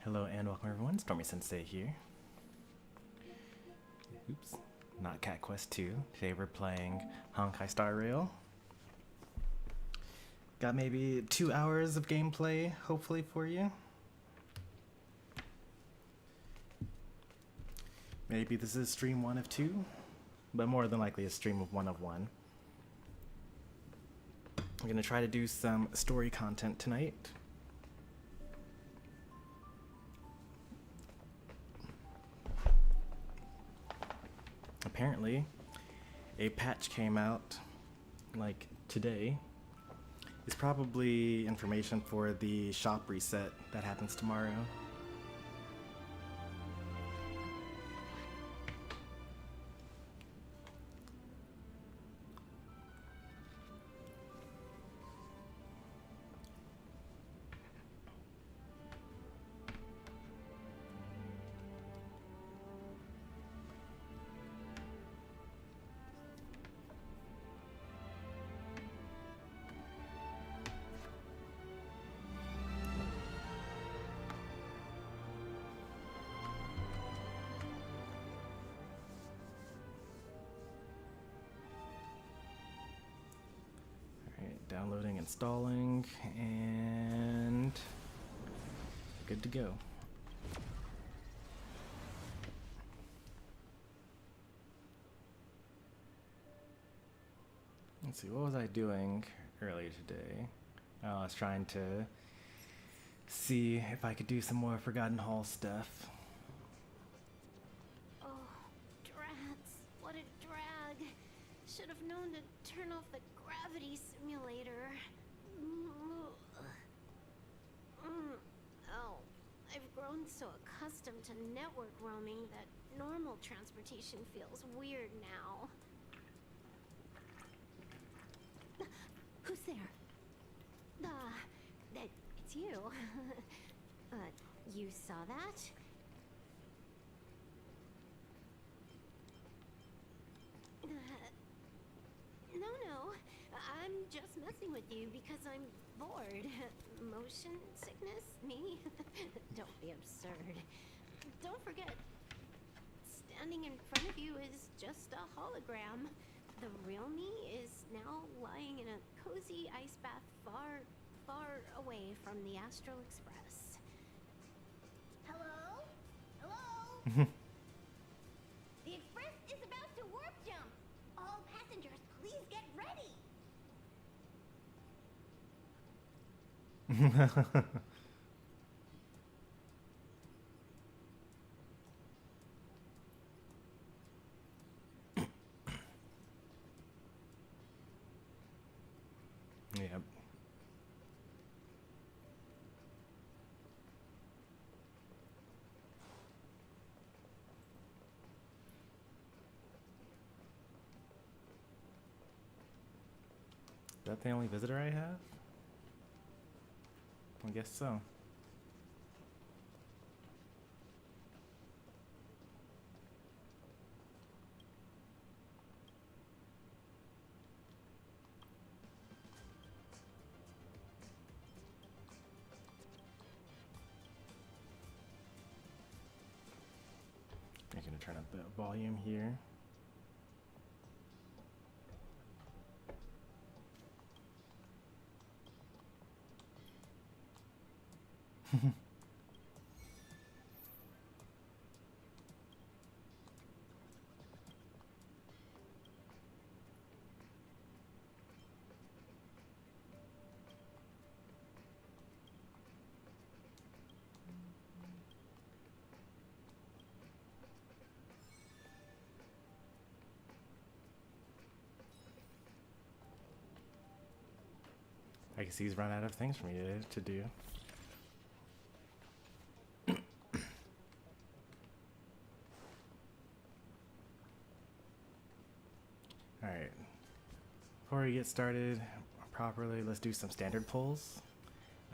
Hello and welcome everyone, Stormy Sensei here. Oops, not Cat Quest 2. Today we're playing Honkai Star Rail. Got maybe 2 hours of gameplay, hopefully, for you. Maybe this is stream 1 of 2, but more than likely a stream of 1 of 1. I'm gonna try to do some story content tonight. Apparently, a patch came out, like, today. It's probably information for the shop reset that happens tomorrow. Downloading, installing, and good to go. Let's see, what was I doing earlier today? Oh, I was trying to see if I could do some more Forgotten Hall stuff. Oh, drats. What a drag. Should have known to turn off the gravity simulator. Oh, I've grown so accustomed to network roaming that normal transportation feels weird now. Who's there? It's you. You saw that? No. I'm just messing with you because I'm bored. Motion sickness? Me? Don't be absurd. Don't forget, standing in front of you is just a hologram. The real me is now lying in a cozy ice bath far, far away from the Astral Express. Hello? Hello? The Express is about to warp jump. All passengers, please get ready. Yep. Is that the only visitor I have? I guess so. I'm gonna turn up the volume here. I guess he's run out of things for me to do. Alright. Before we get started properly, let's do some standard pulls.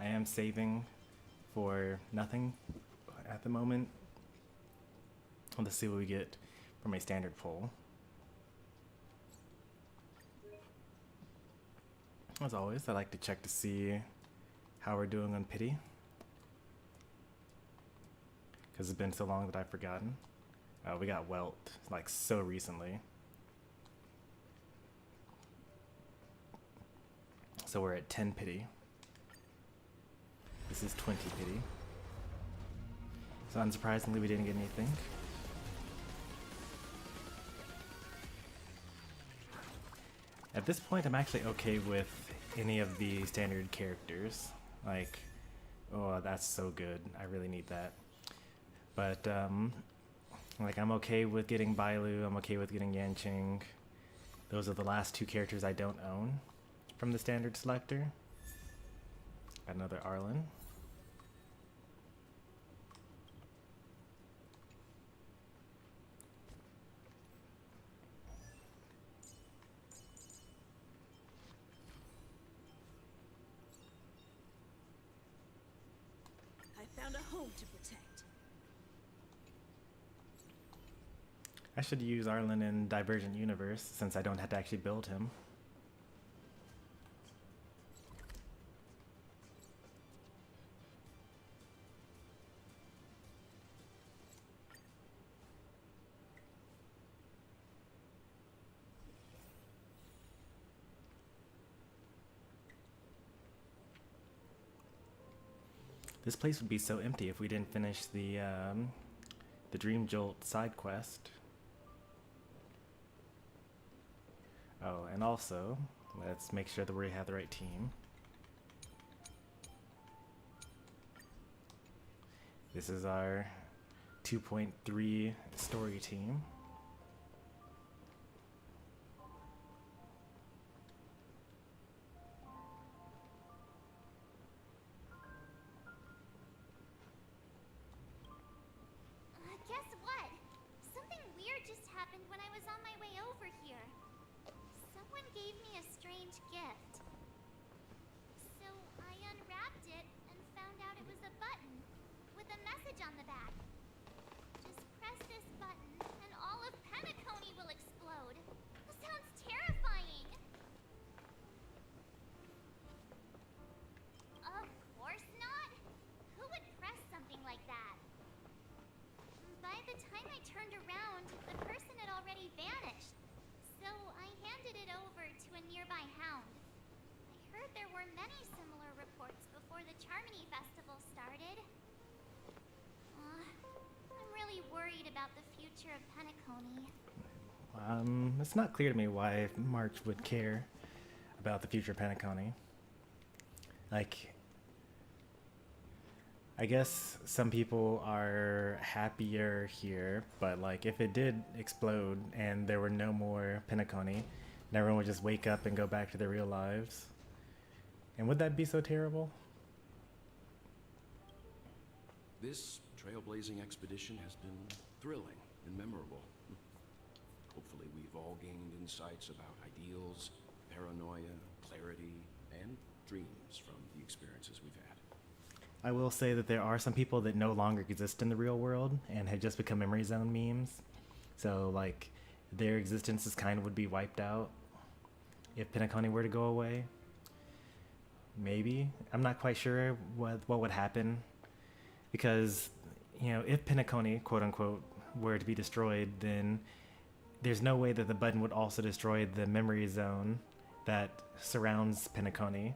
I am saving for nothing at the moment. Let's see what we get from a standard pull. As always, I like to check to see how we're doing on pity. because it's been so long that I've forgotten. We got Welt, like, so recently. So we're at 10 pity. This is 20 pity. So unsurprisingly, we didn't get anything. At this point, I'm actually okay with any of the standard characters. Like, oh, that's so good. I really need that. But, like, I'm okay with getting Bailu. I'm okay with getting Yanqing. Those are the last two characters I don't own from the standard selector. Got another Arlen. Found a home to protect. I should use Arlen in Divergent Universe since I don't have to actually build him. This place would be so empty if we didn't finish the Dream Jolt side quest. Oh, and also, let's make sure that we have the right team. This is our 2.3 story team. Guess what? Something weird just happened when I was on my way over here. Someone gave me a strange gift. So I unwrapped it and found out it was a button with a message on the back. Just press this button and all of Penacony will explode. That sounds terrifying. Of course not. Who would press something like that? By the time I turned around, the person had already vanished. So I handed it over to a nearby hound. I heard there were many similar reports before the Charmony Festival started. I'm really worried about the future of Penacony. It's not clear to me why March would care about the future of Penacony. Like, I guess some people are happier here, but like if it did explode and there were no more Penacony, and everyone would just wake up and go back to their real lives. And would that be so terrible? This trailblazing expedition has been thrilling and memorable. Hopefully we've all gained insights about ideals, paranoia, clarity, and dreams from the experiences we've had. I will say that there are some people that no longer exist in the real world and have just become memory zone memes. So like their existences kind of would be wiped out if Penacony were to go away. Maybe. I'm not quite sure what would happen, because, you know, if Penacony, quote unquote, were to be destroyed, then there's no way that the button would also destroy the memory zone that surrounds Penacony.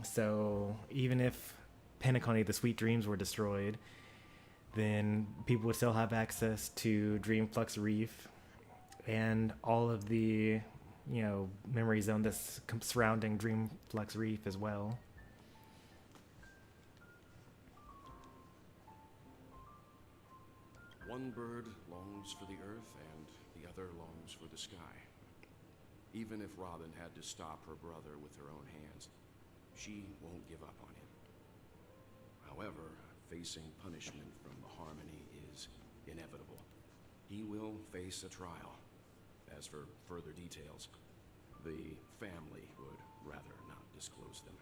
So even if Penacony, the Sweet Dreams, were destroyed, then people would still have access to Dreamflux Reef and all of the, you know, memory zone that's surrounding Dreamflux Reef as well. One bird longs for the earth and the other longs for the sky. Even if Robin had to stop her brother with her own hands, she won't give up on him. However, facing punishment from the Harmony is inevitable. He will face a trial. As for further details, the family would rather not disclose them.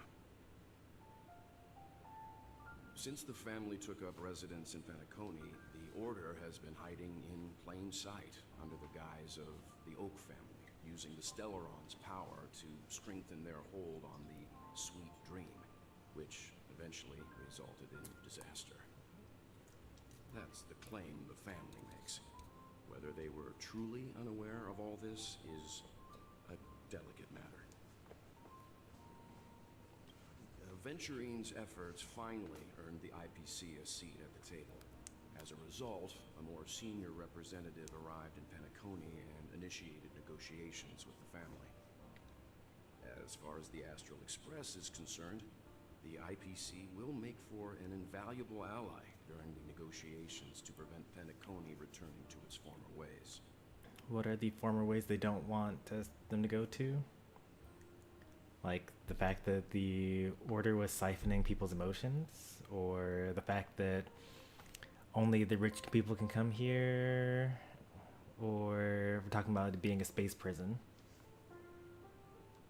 Since the family took up residence in Penacony, the Order has been hiding in plain sight under the guise of the Oak family, using the Stellaron's power to strengthen their hold on the Sweet Dream, which eventually resulted in disaster. That's the claim the family makes. Whether they were truly unaware of all this is a delicate matter. Venturine's efforts finally earned the IPC a seat at the table. As a result, a more senior representative arrived in Penacony and initiated negotiations with the family. As far as the Astral Express is concerned, the IPC will make for an invaluable ally during the negotiations to prevent Penacony returning to its former ways. What are the former ways they don't want them to go to? Like the fact that the order was siphoning people's emotions, or the fact that only the rich people can come here, or we're talking about it being a space prison.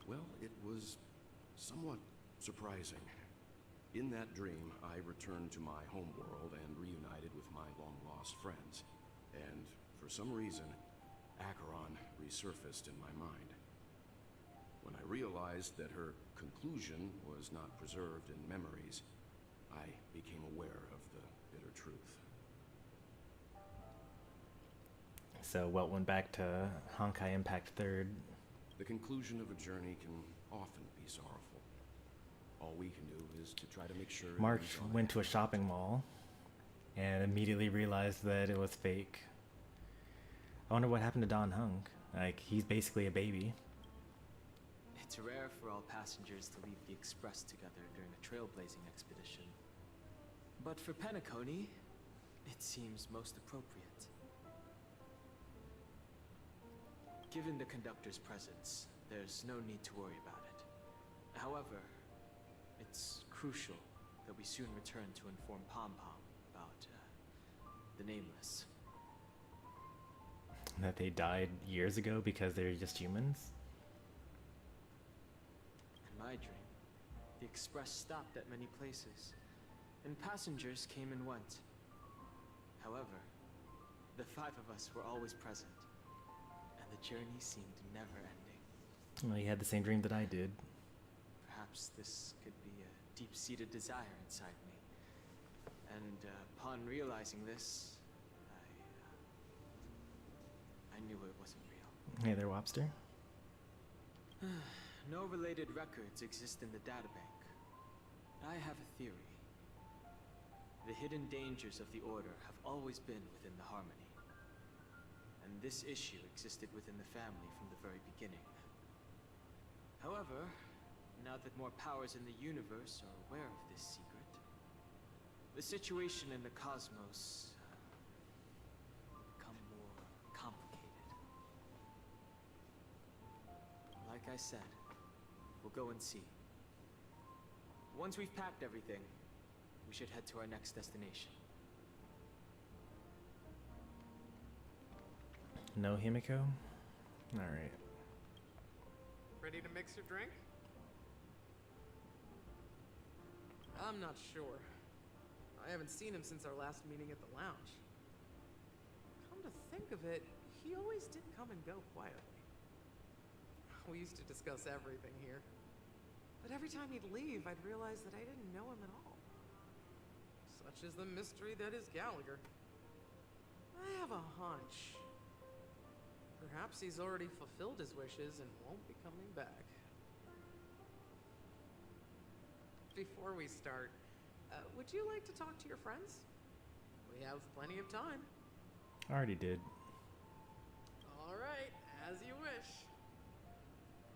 Well, it was somewhat surprising. In that dream, I returned to my homeworld and reunited with my long-lost friends. And for some reason, Acheron resurfaced in my mind. When I realized that her conclusion was not preserved in memories, I became aware of the bitter truth. So what went back to Honkai Impact 3rd? The conclusion of a journey can often be sorrowful. All we can do is to try to make sure... March went to a shopping mall and immediately realized that it was fake. I wonder what happened to Don Hung. Like, he's basically a baby. It's rare for all passengers to leave the Express together during a trailblazing expedition. But for Penacony, it seems most appropriate. Given the conductor's presence, there's no need to worry about it. However, it's crucial that we soon return to inform Pom Pom about the Nameless. That they died years ago because they're just humans? In my dream, the Express stopped at many places, and passengers came and went. However, the 5 of us were always present, and the journey seemed never ending. Well, you had the same dream that I did. Perhaps this could be a deep-seated desire inside me. And upon realizing this, I knew it wasn't real. Hey there, Wobster. No related records exist in the databank. I have a theory. The hidden dangers of the Order have always been within the Harmony. And this issue existed within the family from the very beginning. However, now that more powers in the universe are aware of this secret, the situation in the cosmos become more complicated. Like I said, we'll go and see. Once we've packed everything, we should head to our next destination. No Himiko? Alright. Ready to mix your drink? I'm not sure. I haven't seen him since our last meeting at the lounge. Come to think of it, he always did come and go quietly. We used to discuss everything here. But every time he'd leave, I'd realize that I didn't know him at all. Such is the mystery that is Gallagher. I have a hunch. Perhaps he's already fulfilled his wishes and won't be coming back. Before we start, would you like to talk to your friends? We have plenty of time. I already did. All right, as you wish.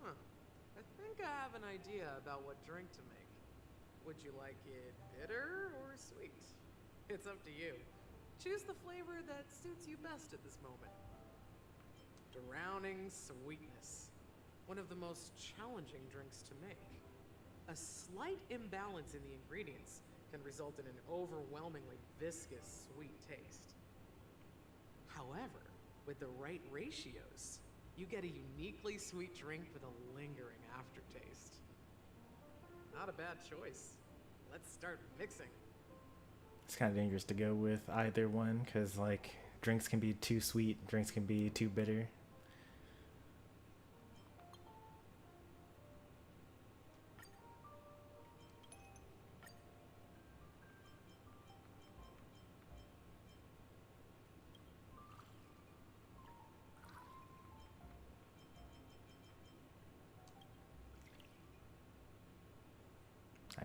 Huh. I think I have an idea about what drink to make. Would you like it bitter or sweet? It's up to you. Choose the flavor that suits you best at this moment. Drowning sweetness. One of the most challenging drinks to make. A slight imbalance in the ingredients can result in an overwhelmingly viscous, sweet taste. However, with the right ratios, you get a uniquely sweet drink with a lingering aftertaste. Not a bad choice. Let's start mixing. It's kind of dangerous to go with either one, because, like, drinks can be too sweet, drinks can be too bitter.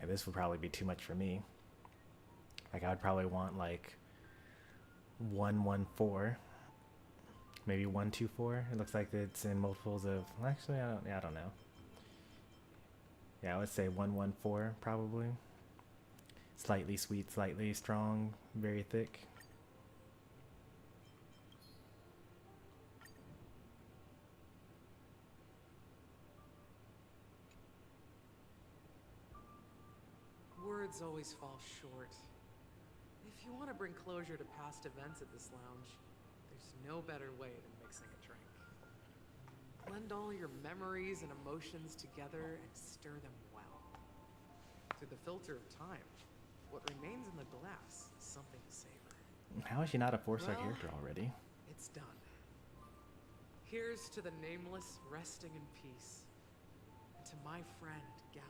This would probably be too much for me. Like, I would probably want like 114, maybe 124. It looks like it's in multiples of. Actually, I don't know. Yeah, I would say 114 probably. Slightly sweet, slightly strong, very thick. Words always fall short. If you want to bring closure to past events at this lounge, there's no better way than mixing a drink. Blend all your memories and emotions together and stir them well. Through the filter of time, what remains in the glass is something to savor. How is she not a 4-star character already? It's done. Here's to the nameless resting in peace, and to my friend Gallagher.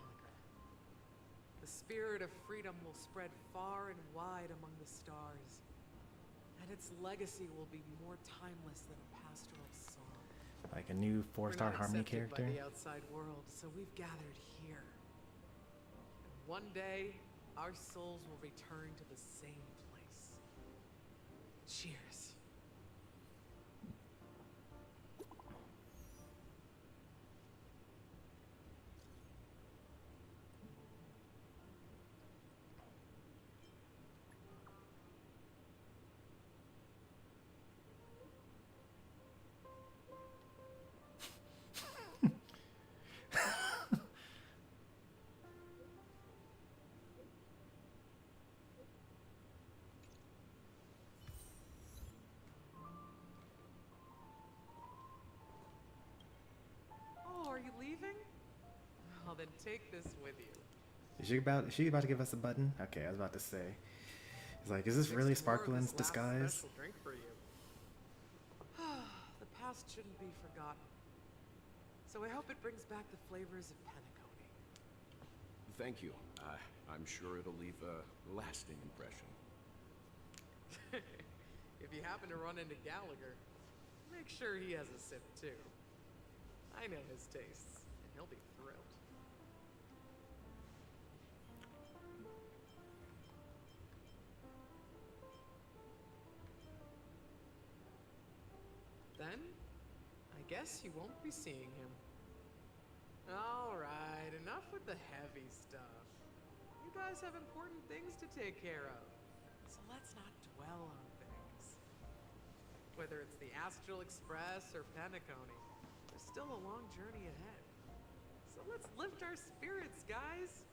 The spirit of freedom will spread far and wide among the stars, and its legacy will be more timeless than a pastoral song. Like a new 4-star Harmony character? By the outside world, so we've gathered here. And one day, our souls will return to the same place. Cheers. Are you leaving? Well, then take this with you. Is she about to give us a button? Okay, I was about to say. It's like, is this really Sparklin's disguise? Special drink for you. The past shouldn't be forgotten. So I hope it brings back the flavors of Penacony. Thank you. I'm sure it'll leave a lasting impression. If you happen to run into Gallagher, make sure he has a sip too. I know his tastes, and he'll be thrilled. Then, I guess you won't be seeing him. Alright, enough with the heavy stuff. You guys have important things to take care of, so let's not dwell on things. Whether it's the Astral Express or Penacony, there's still a long journey ahead. So let's lift our spirits, guys,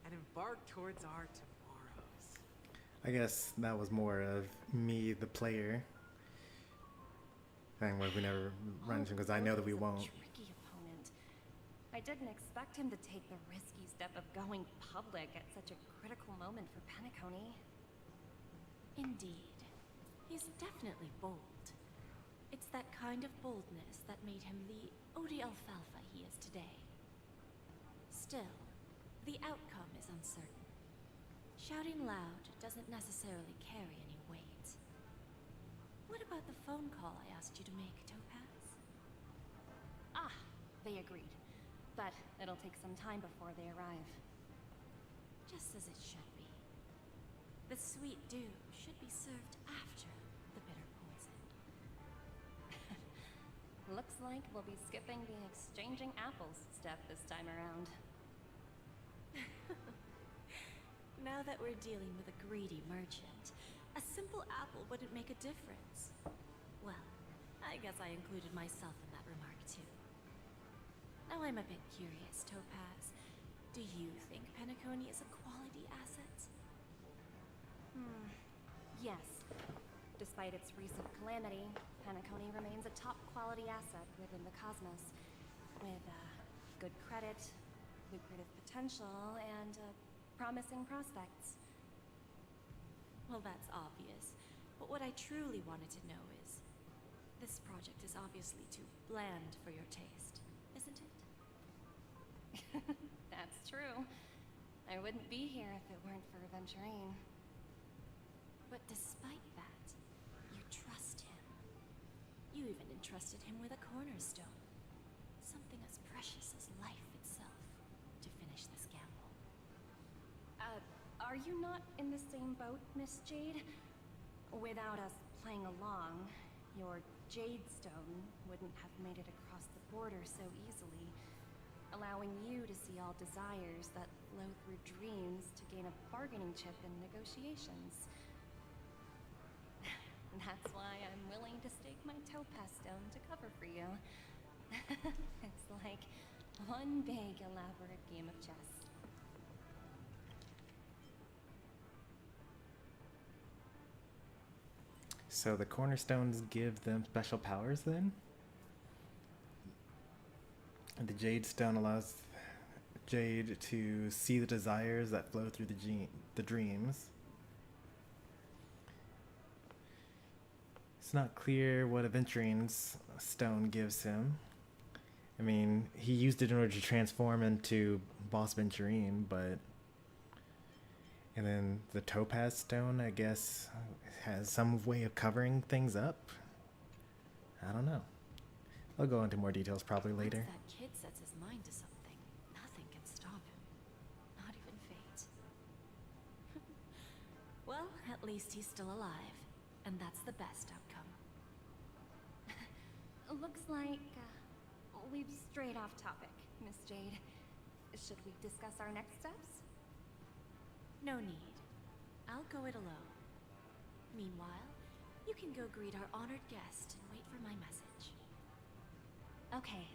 and embark towards our tomorrows. I guess that was more of me, the player, saying what if we never run into him, because I know that we won't. Tricky opponent. I didn't expect him to take the risky step of going public at such a critical moment for Penacony. Indeed. He's definitely bold. It's that kind of boldness that made him the Odie Alfalfa he is today. Still, the outcome is uncertain. Shouting loud doesn't necessarily carry any weight. What about the phone call I asked you to make, Topaz? Ah, they agreed. But it'll take some time before they arrive. Just as it should be. The sweet dew should be served after the bitter poison. Looks like we'll be skipping the exchanging apples step this time around. Now that we're dealing with a greedy merchant, a simple apple wouldn't make a difference. Well, I guess I included myself in that remark too. Now I'm a bit curious, Topaz. Do you think Penacony is a quality asset? Yes. Despite its recent calamity, Penacony remains a top quality asset within the cosmos, with good credit, lucrative potential, and promising prospects. Well, that's obvious. But what I truly wanted to know is, this project is obviously too bland for your taste, isn't it? That's true. I wouldn't be here if it weren't for Aventurine. But despite that, you trust him. You even entrusted him with a cornerstone. Something as precious as life itself, to finish this gamble. Are you not in the same boat, Miss Jade? Without us playing along, your Jade Stone wouldn't have made it across the border so easily, allowing you to see all desires that flow through dreams to gain a bargaining chip in negotiations. That's why I'm willing to stake my topaz stone to cover for you. It's like one big elaborate game of chess. So the cornerstones give them special powers then? And the Jade Stone allows Jade to see the desires that flow through the dreams. It's not clear what Aventuring's stone gives him. I mean, he used it in order to transform into Boss Venturine, but... And then the Topaz Stone, I guess, has some way of covering things up. I don't know. I'll go into more details probably later. Once that kid sets his mind to something, nothing can stop him. Not even fate. Well, at least he's still alive, and that's the best outcome. Looks like we've strayed off topic, Miss Jade. Should we discuss our next steps? No need. I'll go it alone. Meanwhile, you can go greet our honored guest and wait for my message. Okay.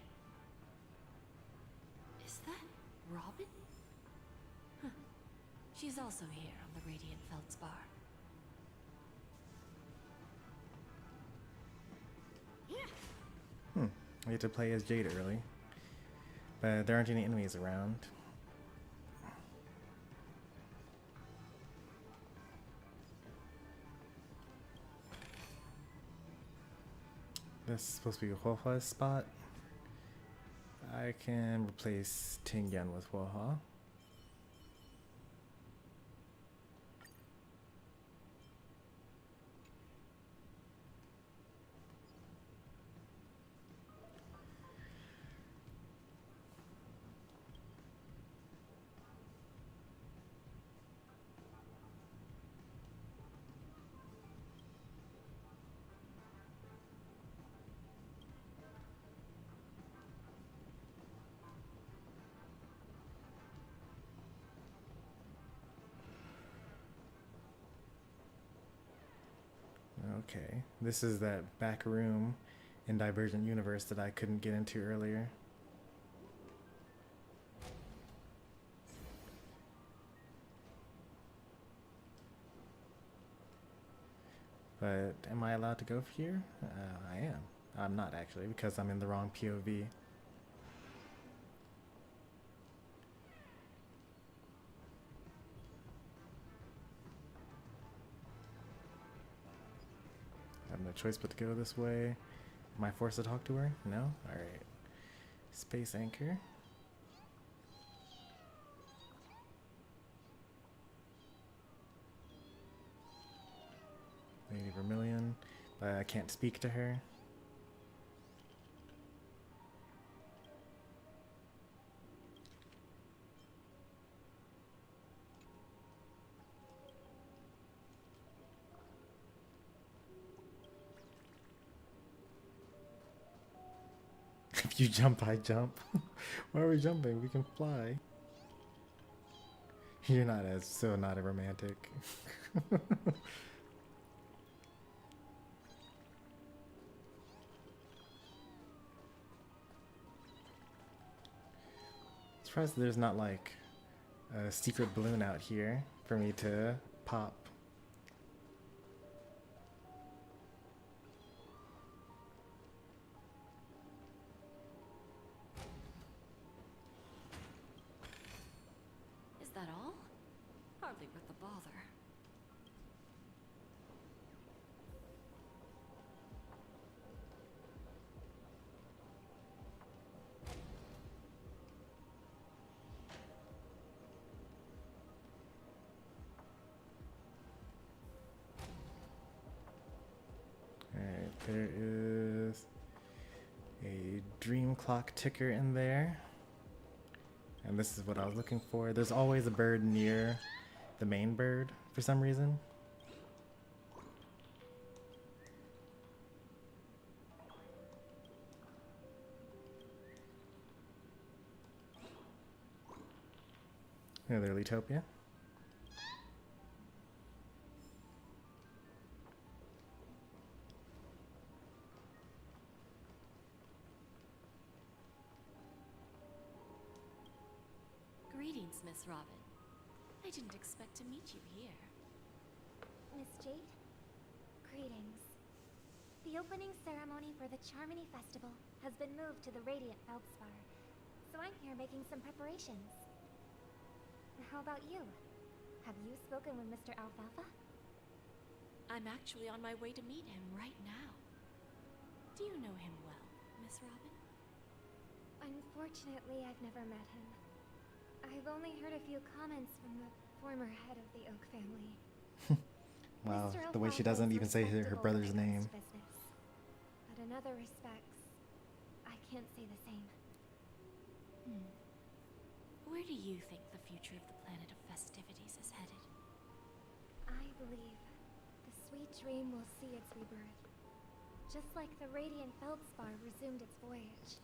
Is that Robin? Huh. She's also here on the Radiant Feldspar. I get to play as Jade early. But there aren't any enemies around. This is supposed to be a Huohua's spot. I can replace Tingyan with Huohua. Okay, this is that back room in Divergent Universe that I couldn't get into earlier. But am I allowed to go here? I am. I'm not actually, because I'm in the wrong POV. I have no choice but to go this way. Am I forced to talk to her? No? Alright. Space anchor. Lady Vermilion. But I can't speak to her. If you jump, I jump. Why are we jumping? We can fly. You're not not a romantic. Surprised there's not like a secret balloon out here for me to pop. Is that all? Hardly worth the bother. Alright, there is a dream clock ticker in there. And this is what I was looking for. There's always a bird near the main bird for some reason. Another Litopia. Greetings, Miss Robin. I didn't expect to meet you here. Miss Jade? Greetings. The opening ceremony for the Charmony Festival has been moved to the Radiant Feldspar, so I'm here making some preparations. How about you? Have you spoken with Mr. Alfalfa? I'm actually on my way to meet him right now. Do you know him well, Miss Robin? Unfortunately, I've never met him. I've only heard a few comments from the former head of the Oak family. Wow, Mr. the way she Alfalfa doesn't is even say her respectable brother's when it comes name. to business. But in other respects, I can't say the same. Where do you think the future of the planet of festivities is headed? I believe the sweet dream will see its rebirth, just like the Radiant Feldspar resumed its voyage.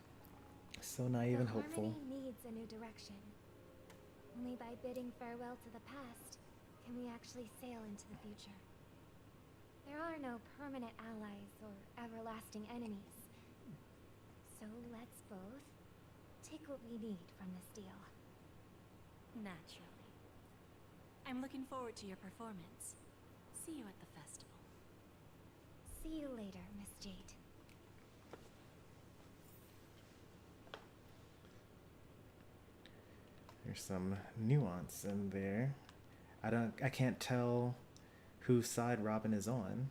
So naive and The hopeful. Harmony needs a new direction. Only by bidding farewell to the past can we actually sail into the future. There are no permanent allies or everlasting enemies. So let's both take what we need from this deal. Naturally. I'm looking forward to your performance. See you at the festival. See you later, Miss Jade. There's some nuance in there. I can't tell whose side Robin is on.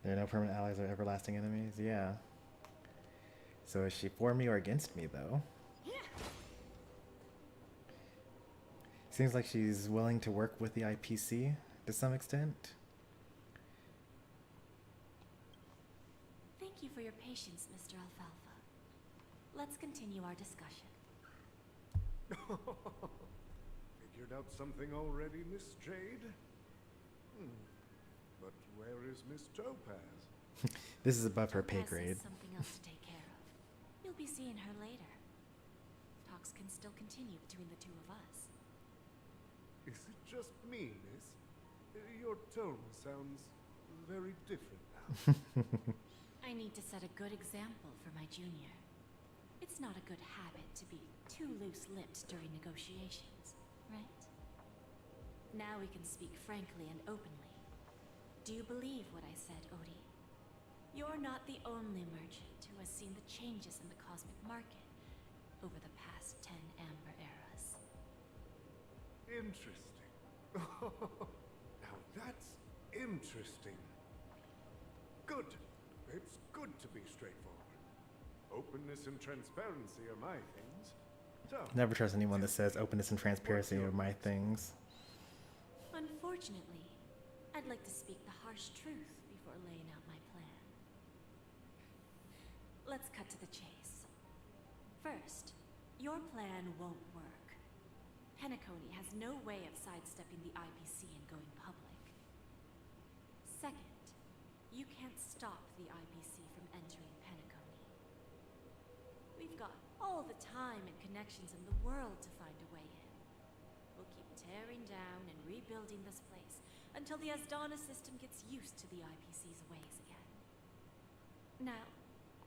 There are no permanent allies or everlasting enemies? Yeah. So is she for me or against me, though? Seems like she's willing to work with the IPC to some extent. Thank you for your patience, Mr. Alfalfa. Let's continue our discussion. Figured out something already, Miss Jade? But where is Miss Topaz? This is above her pay Topaz has grade. something else to take care of. You'll be seeing her later. Talks can still continue between the two of us. Is it just me, miss? Your tone sounds very different now. I need to set a good example for my junior. It's not a good habit to be too loose-lipped during negotiations, right? Now we can speak frankly and openly. Do you believe what I said, Odie? You're not the only merchant who has seen the changes in the cosmic market over the past 10 Amber Eras. Interesting. Now that's interesting. Good. It's good to be straightforward. Openness and transparency are my things. So, Never trust anyone that says openness and transparency are my things. Unfortunately, I'd like to speak the harsh truth before laying out my plan. Let's cut to the chase. First, your plan won't work. Penacony has no way of sidestepping the IPC and going public. Second, you can't stop the IPC from entering Penacony. We've got all the time and connections in the world to find a way in. We'll keep tearing down and rebuilding this place until the Asdana system gets used to the IPC's ways again. Now,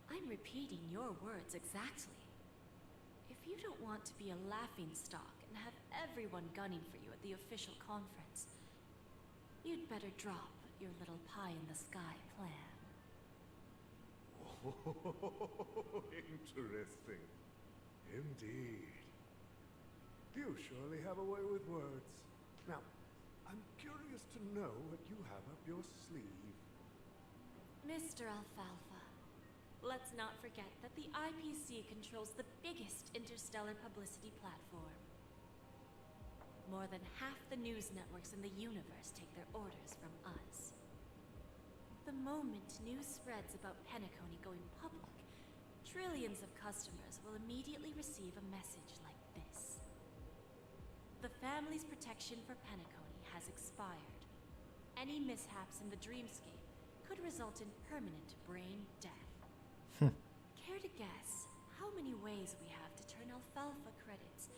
I'm repeating your words exactly. If you don't want to be a laughingstock and have everyone gunning for you at the official conference, you'd better drop your little pie-in-the-sky plan. Oh, interesting. Indeed. You surely have a way with words. Now, I'm curious to know what you have up your sleeve. Mr. Alfalfa, let's not forget that the IPC controls the biggest interstellar publicity platform. More than half the news networks in the universe take their orders from us. The moment news spreads about Penacony going public, trillions of customers will immediately receive a message like this. The family's protection for Penacony has expired. Any mishaps in the dreamscape could result in permanent brain death. Care to guess how many ways we have to turn alfalfa credits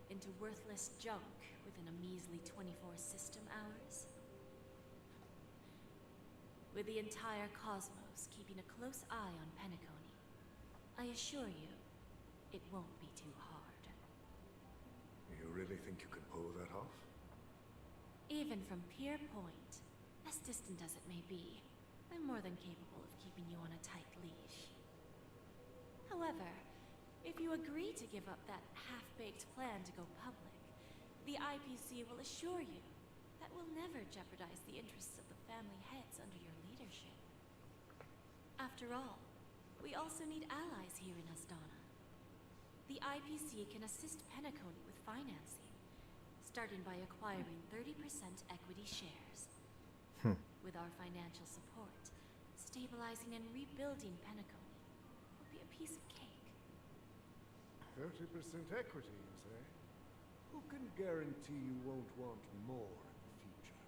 into worthless junk within a measly 24 system hours? With the entire cosmos keeping a close eye on Penacony, I assure you, it won't be too hard. You really think you can pull that off? Even from Pier Point, as distant as it may be, I'm more than capable of keeping you on a tight leash. However, if you agree to give up that half-baked plan to go public, the IPC will assure you that we'll never jeopardize the interests of the family heads under your leadership. After all, we also need allies here in Asdana. The IPC can assist Penacony with financing, starting by acquiring 30% equity shares. With our financial support, stabilizing and rebuilding Penacony will be a piece of cake. 30% equity, you say? Who can guarantee you won't want more in the future?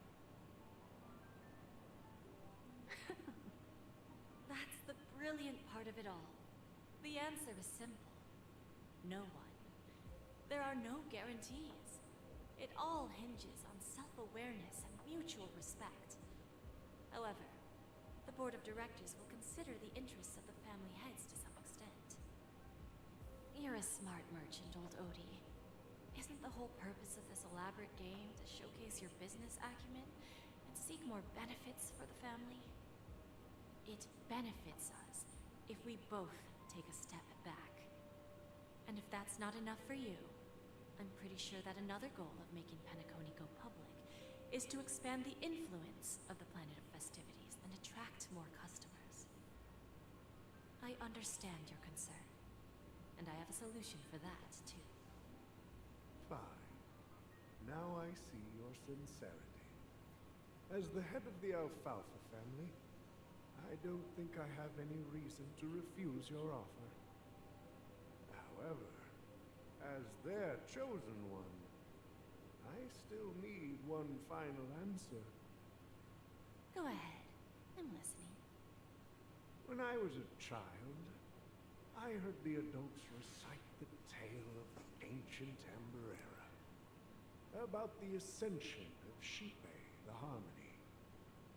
That's the brilliant part of it all. The answer is simple. No one. There are no guarantees. It all hinges on self-awareness and mutual respect. However, the board of directors will consider the interests of the family heads to some extent. You're a smart merchant, old Odie. Isn't the whole purpose of this elaborate game to showcase your business acumen and seek more benefits for the family? It benefits us if we both take a step back. And if that's not enough for you, I'm pretty sure that another goal of making Penacony go public is to expand the influence of the Planet of Festivities and attract more customers. I understand your concern, and I have a solution for that, too. Fine. Now I see your sincerity. As the head of the Alfalfa family, I don't think I have any reason to refuse your offer. However, as their chosen one, I still need one final answer. Go ahead. I'm listening. When I was a child, I heard the adults recite the tale of the ancient Amber Era, about the ascension of Shipe, the Harmony,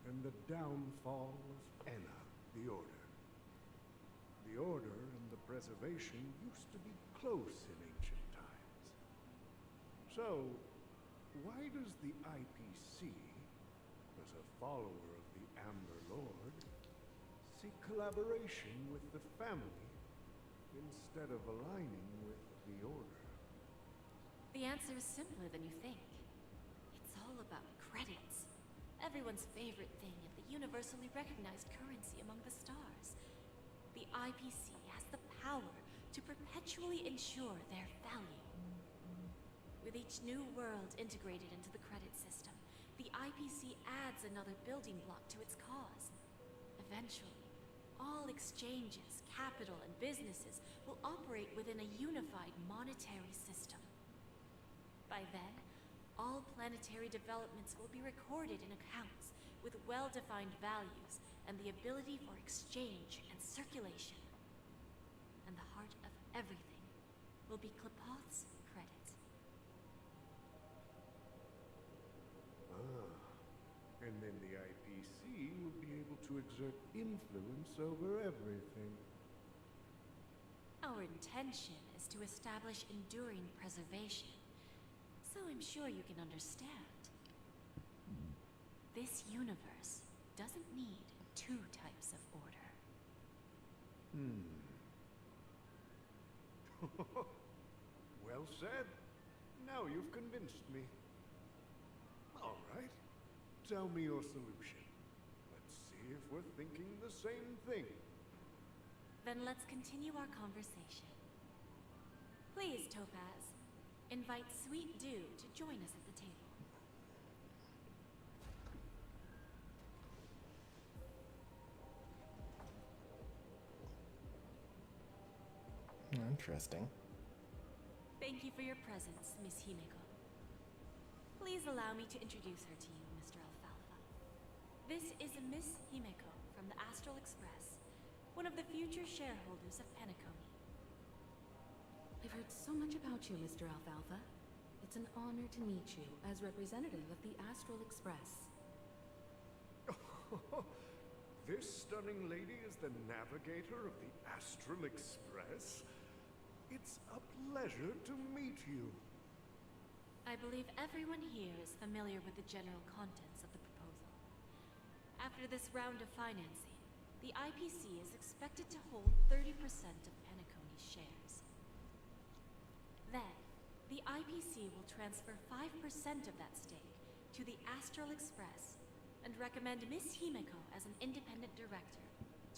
and the downfall of Enna, the Order. The Order and the Preservation used to be close in ancient times. So, why does the IPC, as a follower of the Amber Lord, seek collaboration with the family instead of aligning with the Order? The answer is simpler than you think. It's all about credits. Everyone's favorite thing and the universally recognized currency among the stars. The IPC has the power to perpetually ensure their value. With each new world integrated into the credit system, the IPC adds another building block to its cause. Eventually, all exchanges, capital, and businesses will operate within a unified monetary system. By then, all planetary developments will be recorded in accounts with well-defined values and the ability for exchange and circulation. And the heart of everything will be Klepoth's credit. And then the IPC will be able to exert influence over everything. Our intention is to establish enduring preservation, so I'm sure you can understand. This universe doesn't need two types of order. Well said. Now you've convinced me. All right. Tell me your solution. Let's see if we're thinking the same thing. Then let's continue our conversation. Please, Topaz, invite Sweet Dew to join us at the table. Interesting. Thank you for your presence, Miss Himeko. Please allow me to introduce her to you, Mr. Alfalfa. This is Miss Himeko from the Astral Express, one of the future shareholders of Penacony. I've heard so much about you, Mr. Alfalfa. It's an honor to meet you as representative of the Astral Express. This stunning lady is the navigator of the Astral Express? It's a pleasure to meet you. I believe everyone here is familiar with the general contents of the proposal. After this round of financing, the IPC is expected to hold 30% of Penacony's shares. Then, the IPC will transfer 5% of that stake to the Astral Express and recommend Miss Himeko as an independent director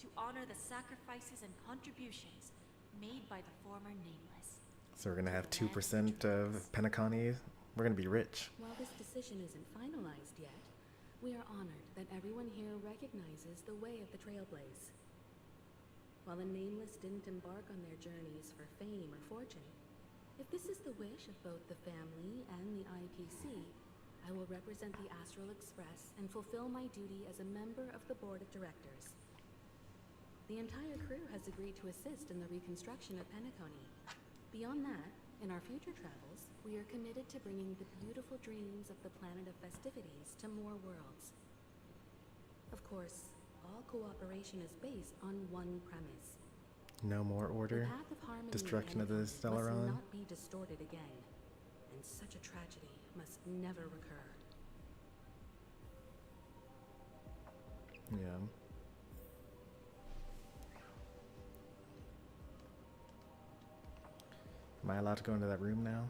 to honor the sacrifices and contributions made by the former Nameless. So we're gonna have 2% of Penacony. We're gonna be rich. While this decision isn't finalized yet, we are honored that everyone here recognizes the way of the Trailblaze. While the Nameless didn't embark on their journeys for fame or fortune, if this is the wish of both the family and the IPC, I will represent the Astral Express and fulfill my duty as a member of the board of directors. The entire crew has agreed to assist in the reconstruction of Penacony. Beyond that, in our future travels, we are committed to bringing the beautiful dreams of the planet of festivities to more worlds. Of course, all cooperation is based on one premise. No more order. The path of harmony Destruction of and the must Stellaron. not be distorted again, and such a tragedy must never recur. Yeah. Am I allowed to go into that room now?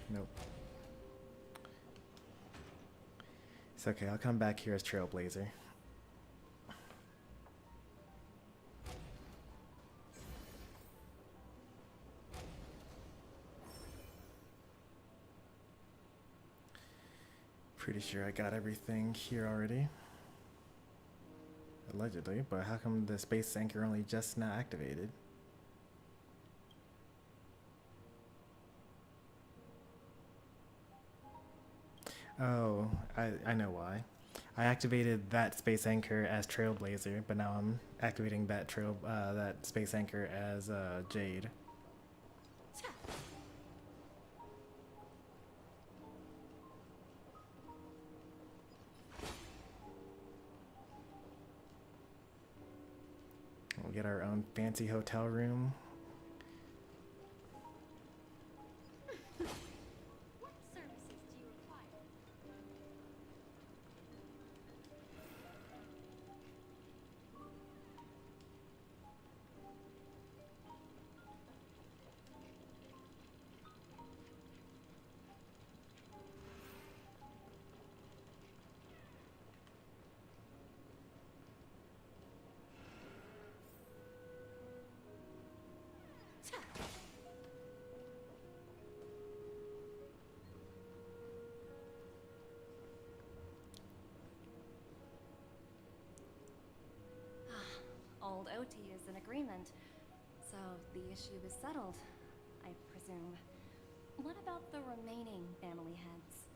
Nope. It's okay, I'll come back here as Trailblazer. Pretty sure I got everything here already. Allegedly, but how come the space anchor only just now activated? Oh, I know why. I activated that space anchor as Trailblazer, but now I'm activating that that space anchor as Jade. We'll get our own fancy hotel room. What services do you require? Old OT is in agreement, so the issue is settled, I presume. What about the remaining family heads?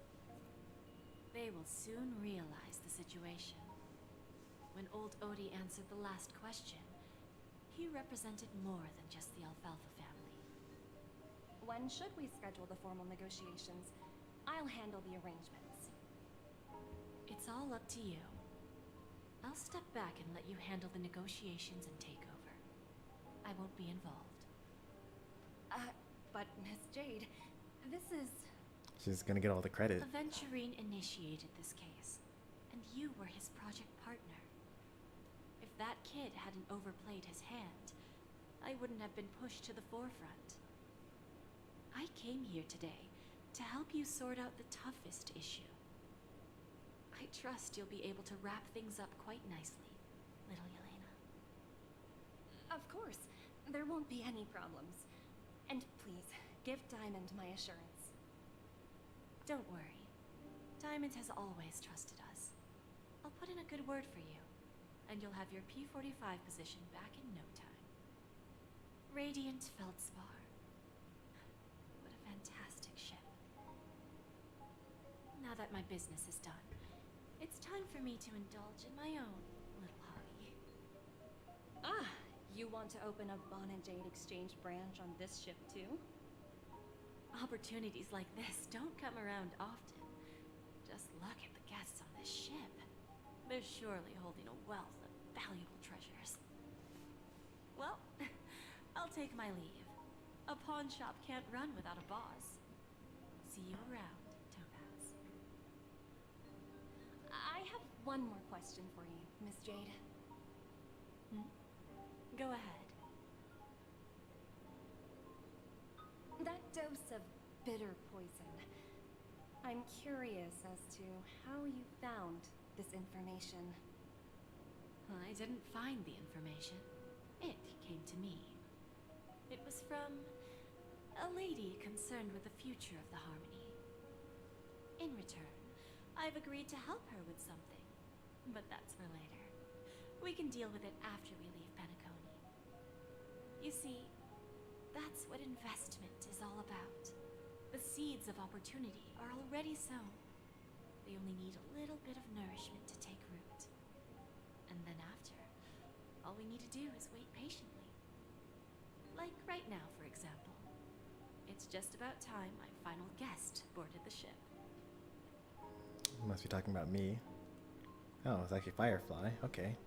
They will soon realize the situation. When old Odie answered the last question, he represented more than just the Alfalfa family. When should we schedule the formal negotiations? I'll handle the arrangements. It's all up to you. I'll step back and let you handle the negotiations and takeover. I won't be involved. But Miss Jade, this is... She's gonna get all the credit. Aventurine initiated this case, and you were his project partner. If that kid hadn't overplayed his hand, I wouldn't have been pushed to the forefront. I came here today to help you sort out the toughest issue. I trust you'll be able to wrap things up quite nicely, little Yelena. Of course, there won't be any problems. And please, give Diamond my assurance. Don't worry. Diamond has always trusted us. I'll put in a good word for you, and you'll have your P-45 position back in no time. Radiant Feldspar. What a fantastic ship. Now that my business is done, it's time for me to indulge in my own little hobby. Ah, you want to open a Bon and Jade exchange branch on this ship too? Opportunities like this don't come around often. Just look at the guests on this ship. They're surely holding a wealth of valuable treasures. Well, I'll take my leave. A pawn shop can't run without a boss. See you around, Topaz. I have one more question for you, Miss Jade. Go ahead. That dose of bitter poison. I'm curious as to how you found this information. Well, I didn't find the information. It came to me. It was from a lady concerned with the future of the Harmony. In return, I've agreed to help her with something. But that's for later. We can deal with it after we leave Penacony. You see, that's what investment is all about. The seeds of opportunity are already sown. They only need a little bit of nourishment to take root. And then after, all we need to do is wait patiently. Like right now, for example. It's just about time my final guest boarded the ship. Must be talking about me. Oh, it's actually Firefly. Okay.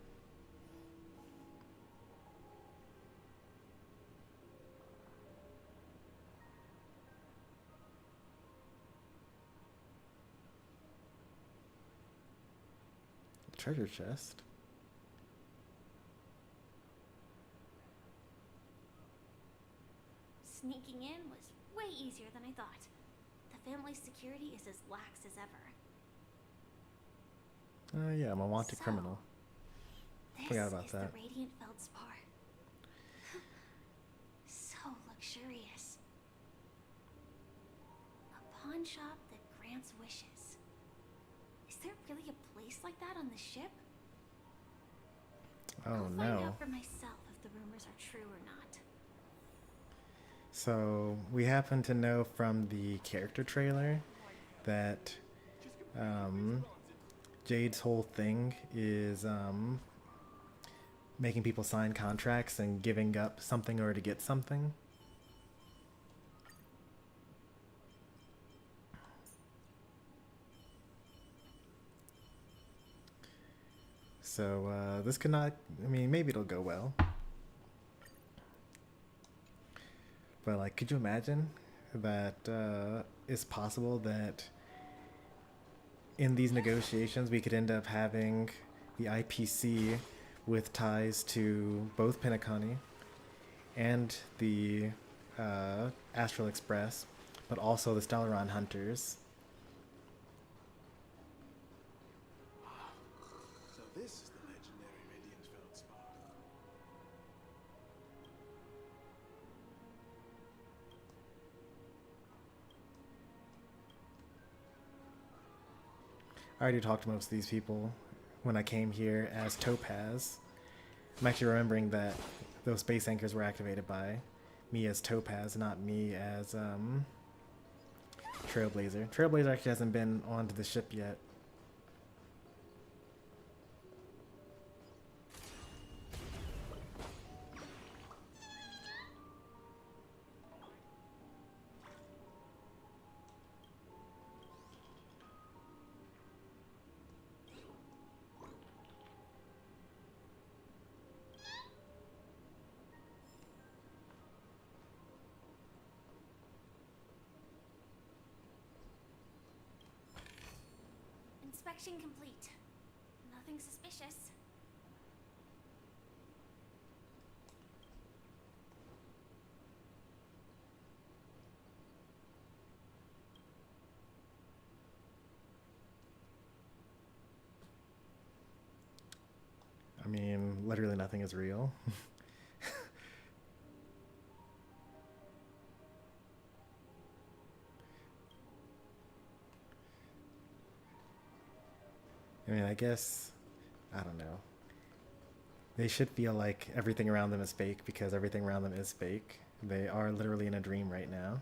Treasure chest. Sneaking in was way easier than I thought. The family's security is as lax as ever. Yeah, I'm a wanted criminal. Forgot about This that. is the Radiant Feldspar. So luxurious. A pawn shop that grants wishes. Is there really a place like that on the ship? Oh I'll find no. out for myself if the rumors are true or not. So we happen to know from the character trailer that Jade's whole thing is making people sign contracts and giving up something or to get something. So this could not, I mean, maybe it'll go well. But like, could you imagine that it's possible that in these negotiations we could end up having the IPC with ties to both Penacony and the Astral Express, but also the Stellaron Hunters. So this is the legendary Radiant Feldspar. I already talked to most of these people when I came here as Topaz. I'm actually remembering that those space anchors were activated by me as Topaz, not me as Trailblazer. Trailblazer actually hasn't been onto the ship yet. Inspection complete. Nothing suspicious. I mean, literally nothing is real. mean, I guess, I don't know. They should feel like everything around them is fake because everything around them is fake. They are literally in a dream right now.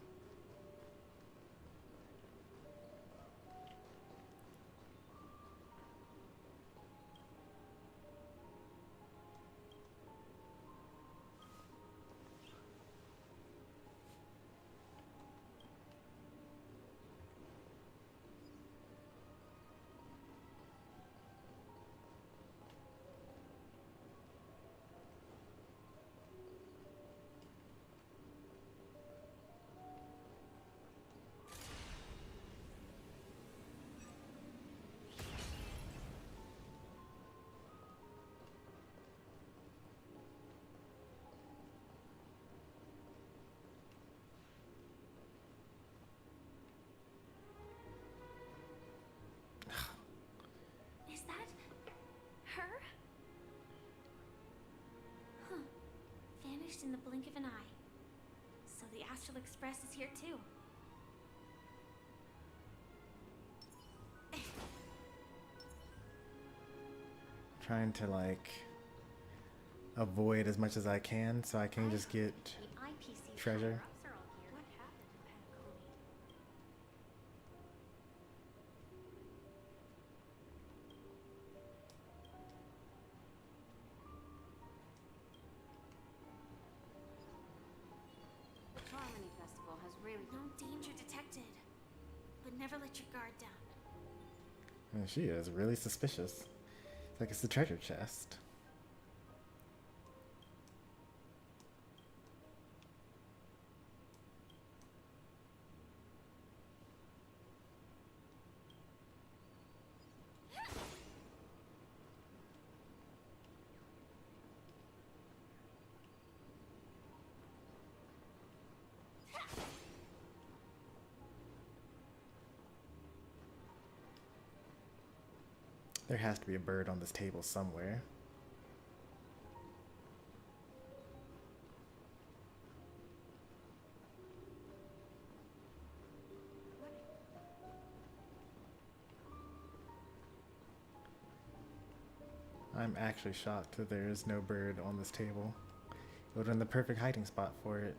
Is that her? Huh. Vanished in the blink of an eye. So the Astral Express is here too. Trying to like avoid as much as I can so I can just get The IPC treasure. higher-ups are all here. What happened to Penacony? Harmony Festival has really No danger detected. But never let your guard down. And she is really suspicious. It's like it's the treasure chest. There has to be a bird on this table somewhere. I'm actually shocked that there is no bird on this table. It would have been the perfect hiding spot for it.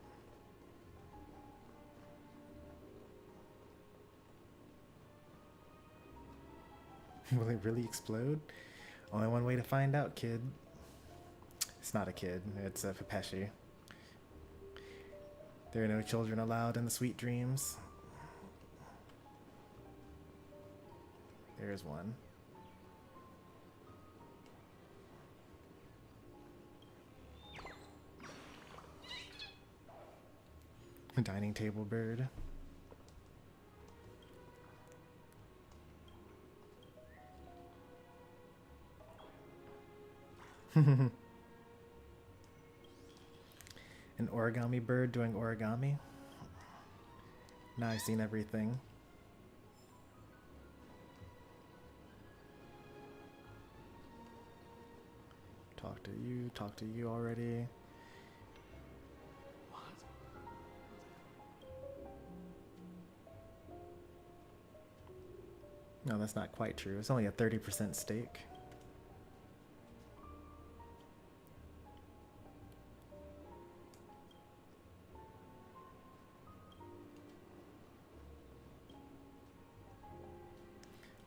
Will it really explode? Only one way to find out, kid. It's not a kid, it's a Pepeshi. There are no children allowed in the sweet dreams. There's one. A dining table bird. An origami bird doing origami. Now I've seen everything. Talk to you already. No, that's not quite true. It's only a 30% stake.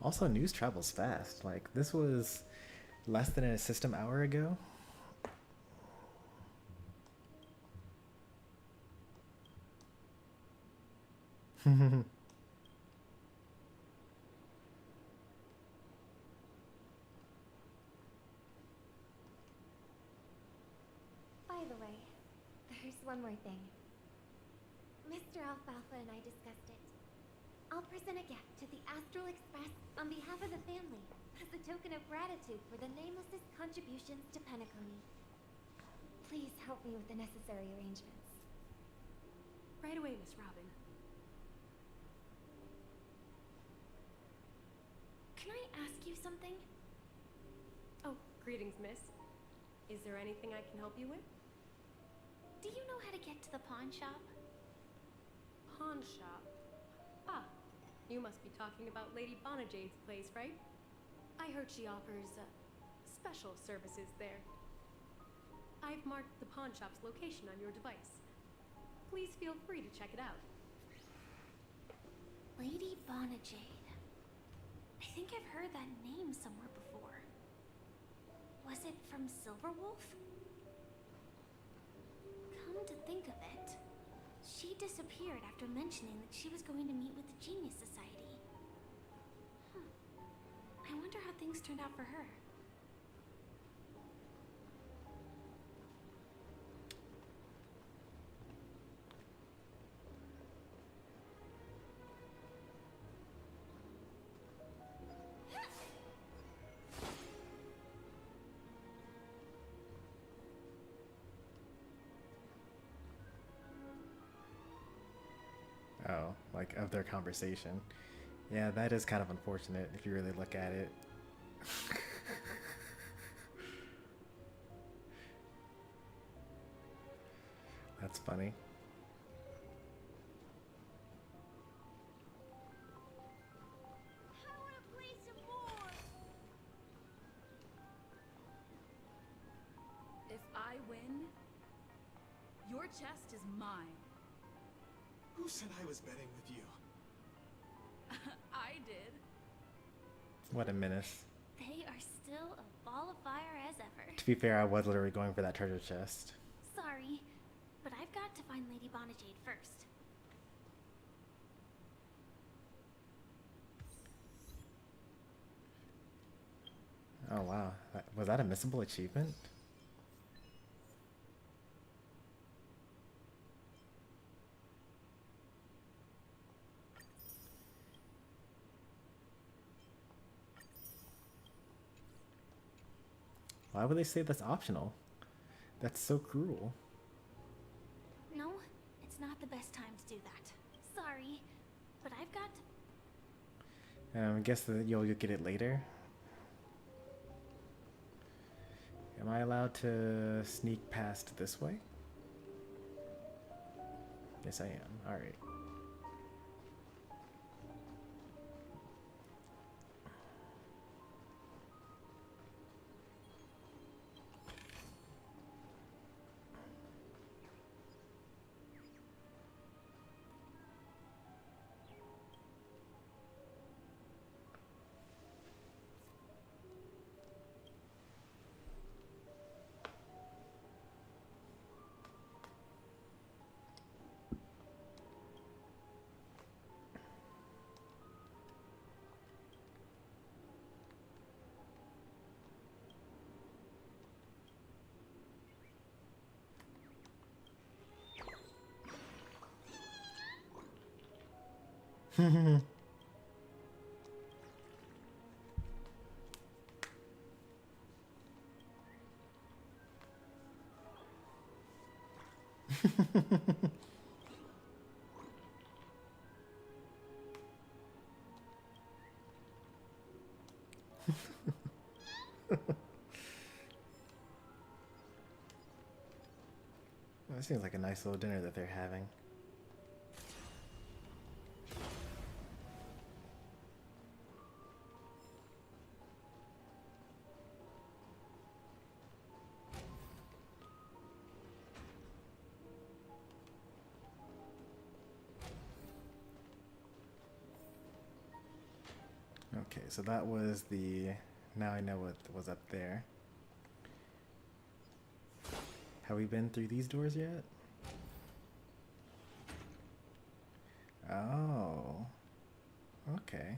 Also, news travels fast. Like, this was less than a system hour ago. By the way, there's one more thing. Mr. Alfalfa and I discussed it. I'll present a gift to the Astral Express on behalf of the family as a token of gratitude for the Nameless's contributions to Penacony. Please help me with the necessary arrangements. Right away, Miss Robin. Can I ask you something? Oh, greetings, miss. Is there anything I can help you with? Do you know how to get to the pawn shop? Pawn shop. Ah, you must be talking about Lady Bonajade's place, right? I I heard she offers special services there. I've marked the pawn shop's location on your device. Please feel free to check it out. Lady Bonajade. I think I've heard that name somewhere before. Was it from Silverwolf? Come to think of it, she disappeared after mentioning that she was going to meet with the Genius Society. Huh. I wonder how things turned out for her. Oh, like of their conversation. Yeah, that is kind of unfortunate if you really look at it. That's funny. I want to play some more. If I win, your chest is mine. Who said I was betting with you? I did. What a menace. They are still a ball of fire as ever. To be fair, I was literally going for that treasure chest. Sorry, but I've got to find Lady Bonajade first. Oh wow, was that a missable achievement? Why would they say that's optional? That's so cruel. No, it's not the best time to do that. Sorry, but I've got to... I guess that you'll get it later. Am I allowed to sneak past this way? Yes, I am. All right. That seems like a nice little dinner that they're having. Okay, so that was the... Now I know what was up there. Have we been through these doors yet? Oh. Okay.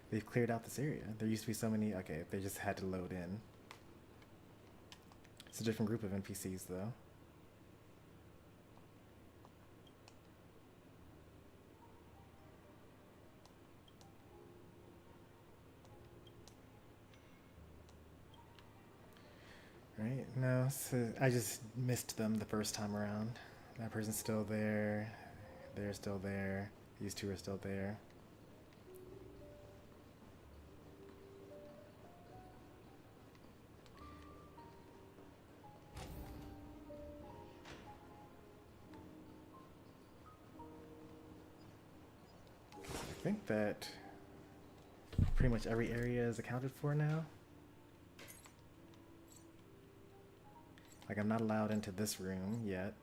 They've cleared out this area. There used to be so many... Okay, they just had to load in. It's a different group of NPCs, though. Right? No, so I just missed them the first time around. That person's still there. They're still there. These two are still there. I think that pretty much every area is accounted for now. Like, I'm not allowed into this room yet.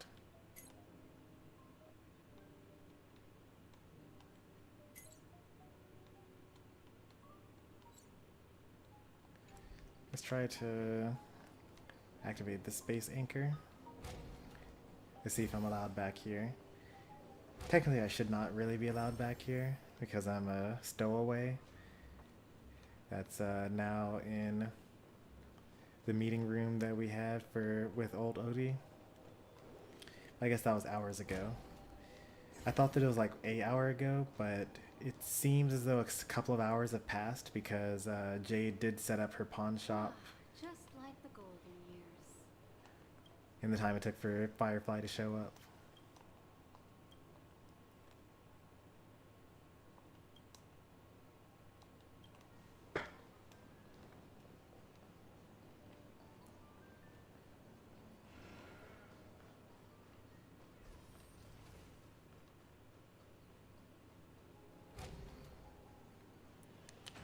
Let's try to activate the space anchor. Let's see if I'm allowed back here. Technically, I should not really be allowed back here because I'm a stowaway. That's now in the meeting room that we had with old Odie. I guess that was hours ago. I thought that it was like an hour ago, but it seems as though a couple of hours have passed because Jade did set up her pawn shop. Just like the golden years. In the time it took for Firefly to show up.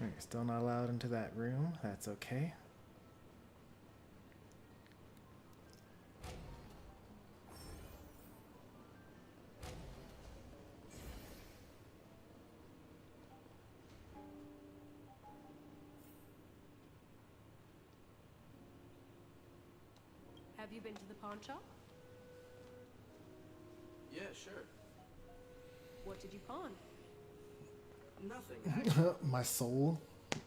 You're still not allowed into that room. That's okay. Have you been to the pawn shop? Yeah, sure. What did you pawn? Nothing. My soul.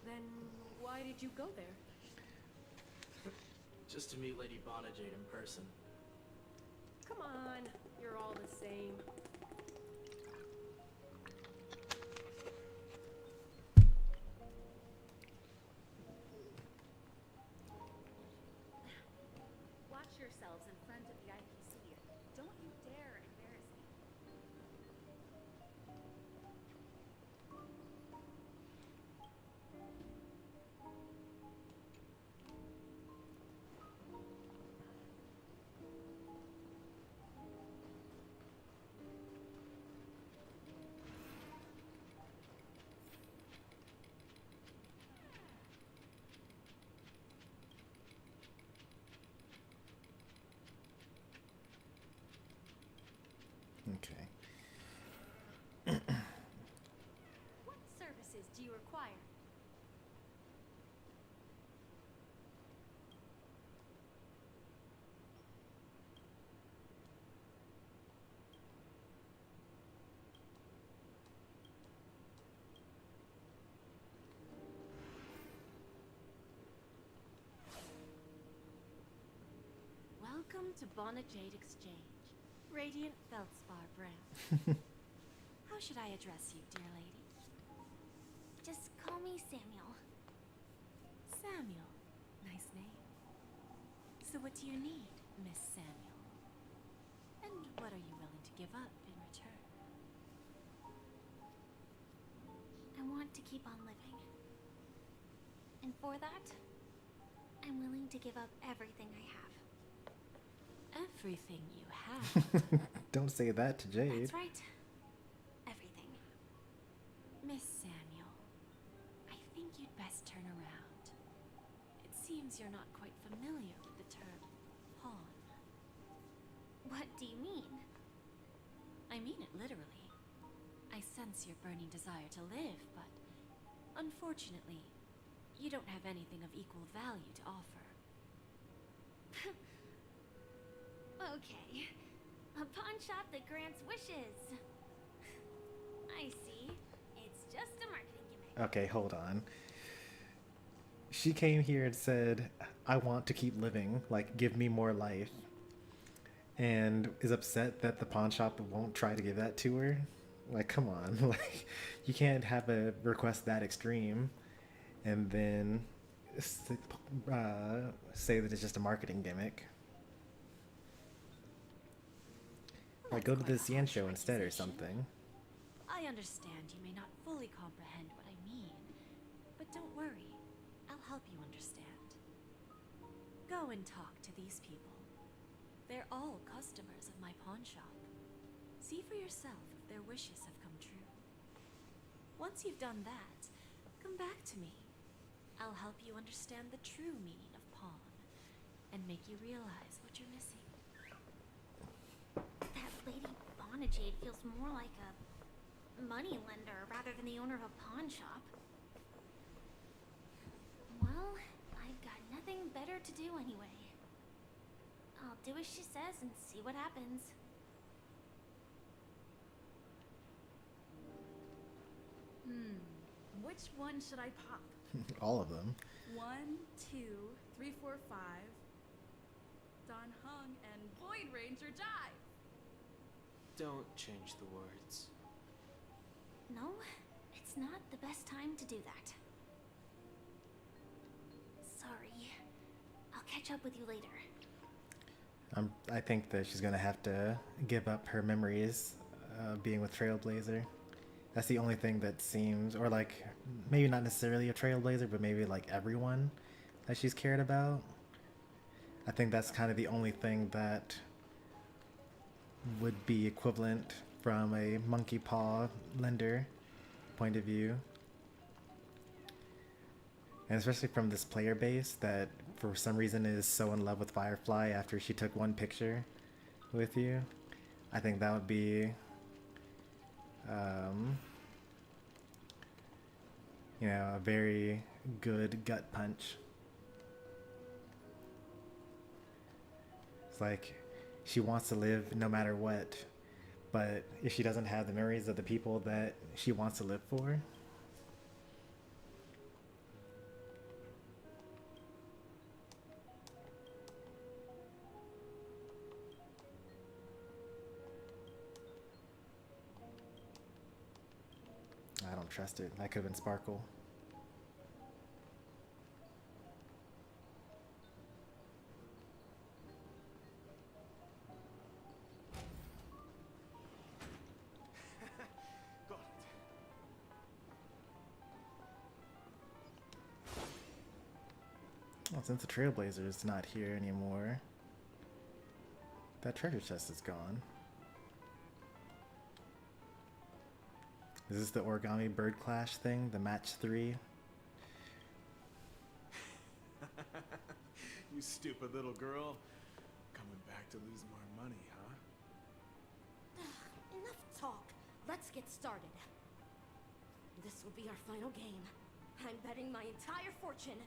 Then why did you go there? Just to meet Lady Bonajade in person. Come on, you're all the same. Watch yourselves in front of the IPC. Don't you dare embarrass me. Okay. What services do you require? Welcome to Bonajade Exchange, Radiant Feldspar brand. How should I address you, dear lady? Just call me Samuel. Samuel. Nice name. So what do you need, Miss Samuel? And what are you willing to give up in return? I want to keep on living. And for that, I'm willing to give up everything I have. Everything you have. Don't say that to Jade. That's right. Everything. Miss Samuel, I think you'd best turn around. It seems you're not quite familiar with the term pawn. What do you mean? I mean it literally. I sense your burning desire to live, but unfortunately, you don't have anything of equal value to offer. Okay. A pawn shop that grants wishes. I see. It's just a marketing gimmick. Okay, hold on. She came here and said, I want to keep living, like, give me more life. And is upset that the pawn shop won't try to give that to her. Like, come on. Like, you can't have a request that extreme and then say that it's just a marketing gimmick. Like, go to this Yen show instead or something. I understand you may not fully comprehend what I mean, but don't worry. I'll help you understand. Go and talk to these people. They're all customers of my pawn shop. See for yourself if their wishes have come true. Once you've done that, come back to me. I'll help you understand the true meaning of pawn and make you realize what you're missing. That Lady Bonajade feels more like a money lender rather than the owner of a pawn shop. Well, I've got nothing better to do anyway. I'll do as she says and see what happens. Which one should I pop? All of them. 1, 2, 3, 4, 5. Don Hung and Void Ranger Jive. Don't change the words. No, it's not the best time to do that. Sorry. I'll catch up with you later. I think that she's gonna have to give up her memories being with Trailblazer. That's the only thing that seems, or like, maybe not necessarily a Trailblazer, but maybe like everyone that she's cared about. I think that's kind of the only thing that would be equivalent from a monkey paw lender point of view. And especially from this player base that for some reason is so in love with Firefly after she took one picture with you. I think that would be you know, a very good gut punch. It's like she wants to live no matter what, but if she doesn't have the memories of the people that she wants to live for, I don't trust it. That could have been Sparkle. Got it. Well, since the Trailblazer is not here anymore, that treasure chest is gone. Is this the origami bird clash thing? The match 3? You stupid little girl. Coming back to lose more money, huh? Enough talk. Let's get started. This will be our final game. I'm betting my entire fortune.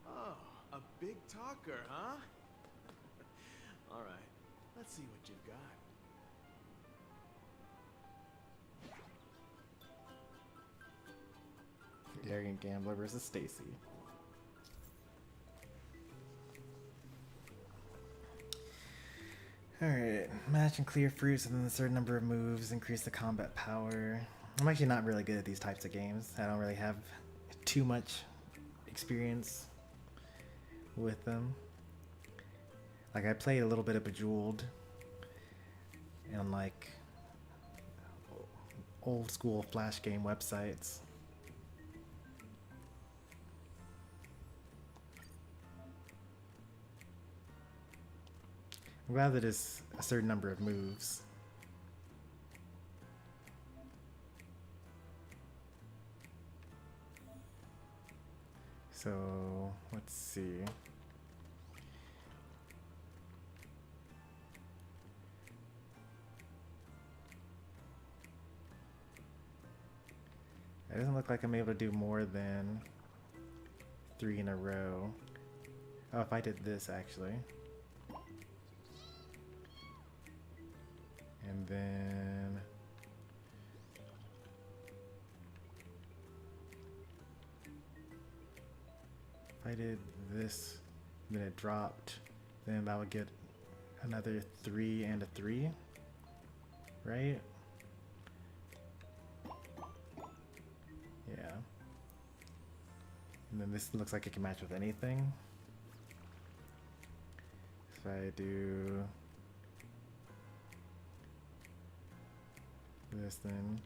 Oh, a big talker, huh? All right, let's see what you've got. The Arrogant Gambler versus Stacy. Alright, match and clear fruits within a certain number of moves, increase the combat power. I'm actually not really good at these types of games. I don't really have too much experience with them. Like, I played a little bit of Bejeweled and like old school flash game websites. I'm glad that it's a certain number of moves. So, let's see. It doesn't look like I'm able to do more than 3 in a row. Oh, if I did this actually. And then if I did this, then it dropped, then that would get another 3 and a 3, right? Yeah. And then this looks like it can match with anything. If I do this, then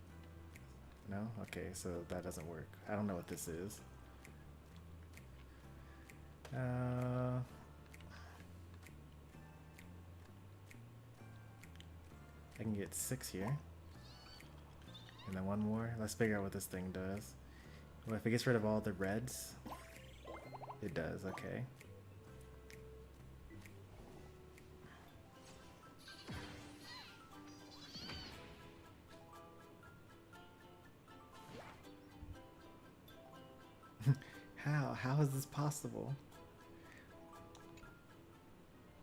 no? Okay, so that doesn't work. I don't know what this is. I can get 6 here. And then one more. Let's figure out what this thing does. Well, if it gets rid of all the reds, it does, okay. How is this possible?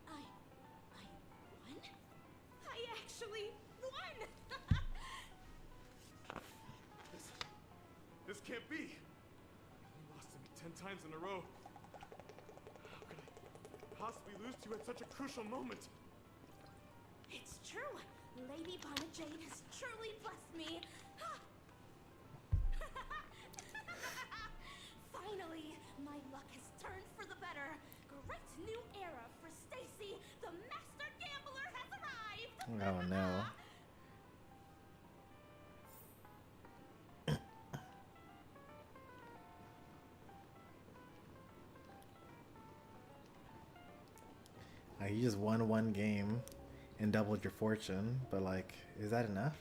I won? I actually won! This can't be! You lost to me 10 times in a row. How could I possibly lose to you at such a crucial moment? It's true! Lady Bonajade has truly blessed me! Finally, my luck has turned for the better. Great new era for Stacy. The master gambler has arrived. Oh no. You just won one game and doubled your fortune, but like, is that enough?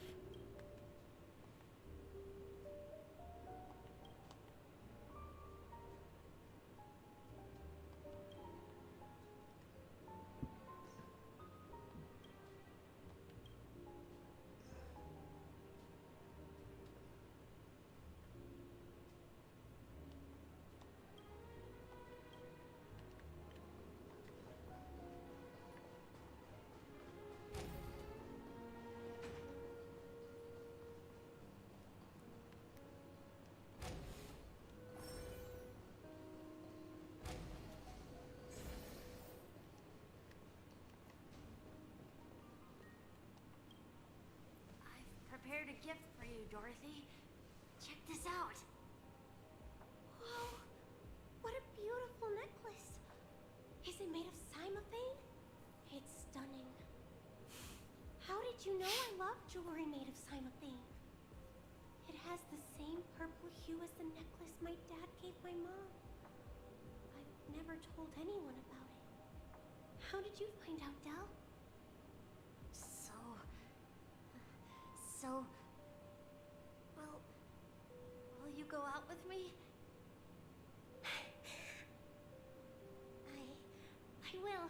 Prepared a gift for you, Dorothy. Check this out. Whoa! What a beautiful necklace. Is it made of cymophane? It's stunning. How did you know I love jewelry made of cymophane? It has the same purple hue as the necklace my dad gave my mom. I've never told anyone about it. How did you find out, Del? So, will you go out with me? I will.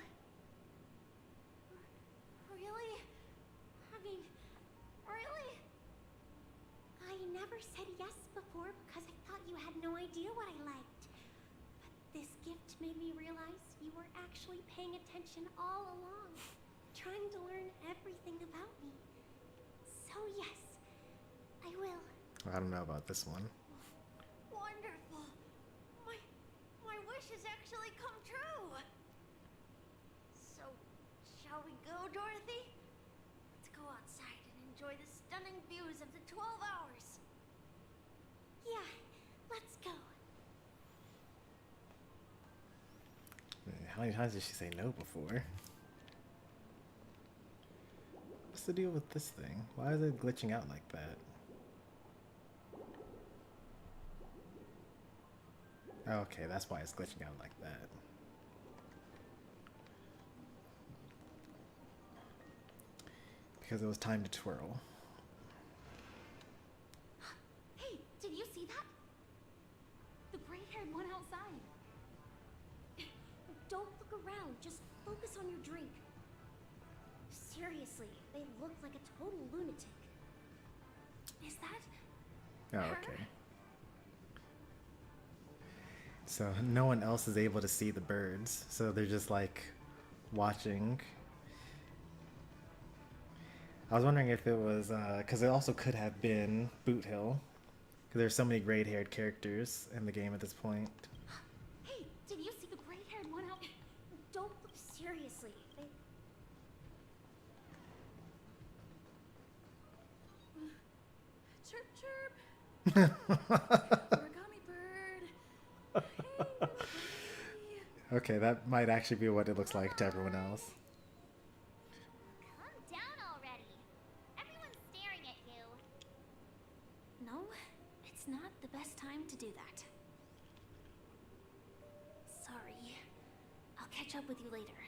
Really? I mean, really? I never said yes before because I thought you had no idea what I liked. But this gift made me realize you were actually paying attention all along, trying to learn everything about me. So yes, I will. I don't know about this one. Wonderful. My wish has actually come true. So, shall we go, Dorothy? Let's go outside and enjoy the stunning views of the 12 hours. Yeah, let's go. How many times did she say no before? What's the deal with this thing? Why is it glitching out like that? Oh, okay, that's why it's glitching out like that. Because it was time to twirl. Hey, did you see that? The gray-haired one outside. Don't look around, just focus on your drink. Seriously, they look like a total lunatic. Is that Oh, her? okay. So no one else is able to see the birds, so they're just like watching. I was wondering if it was because it also could have been Boot Hill, because there's so many gray-haired characters in the game at this point. Hey, did you see the gray-haired one out? Don't look seriously. Chirp chirp. Origami bird. Hey, little birdie. Okay, that might actually be what it looks like to everyone else. Calm down already. Everyone's staring at you. No, it's not the best time to do that. Sorry. I'll catch up with you later.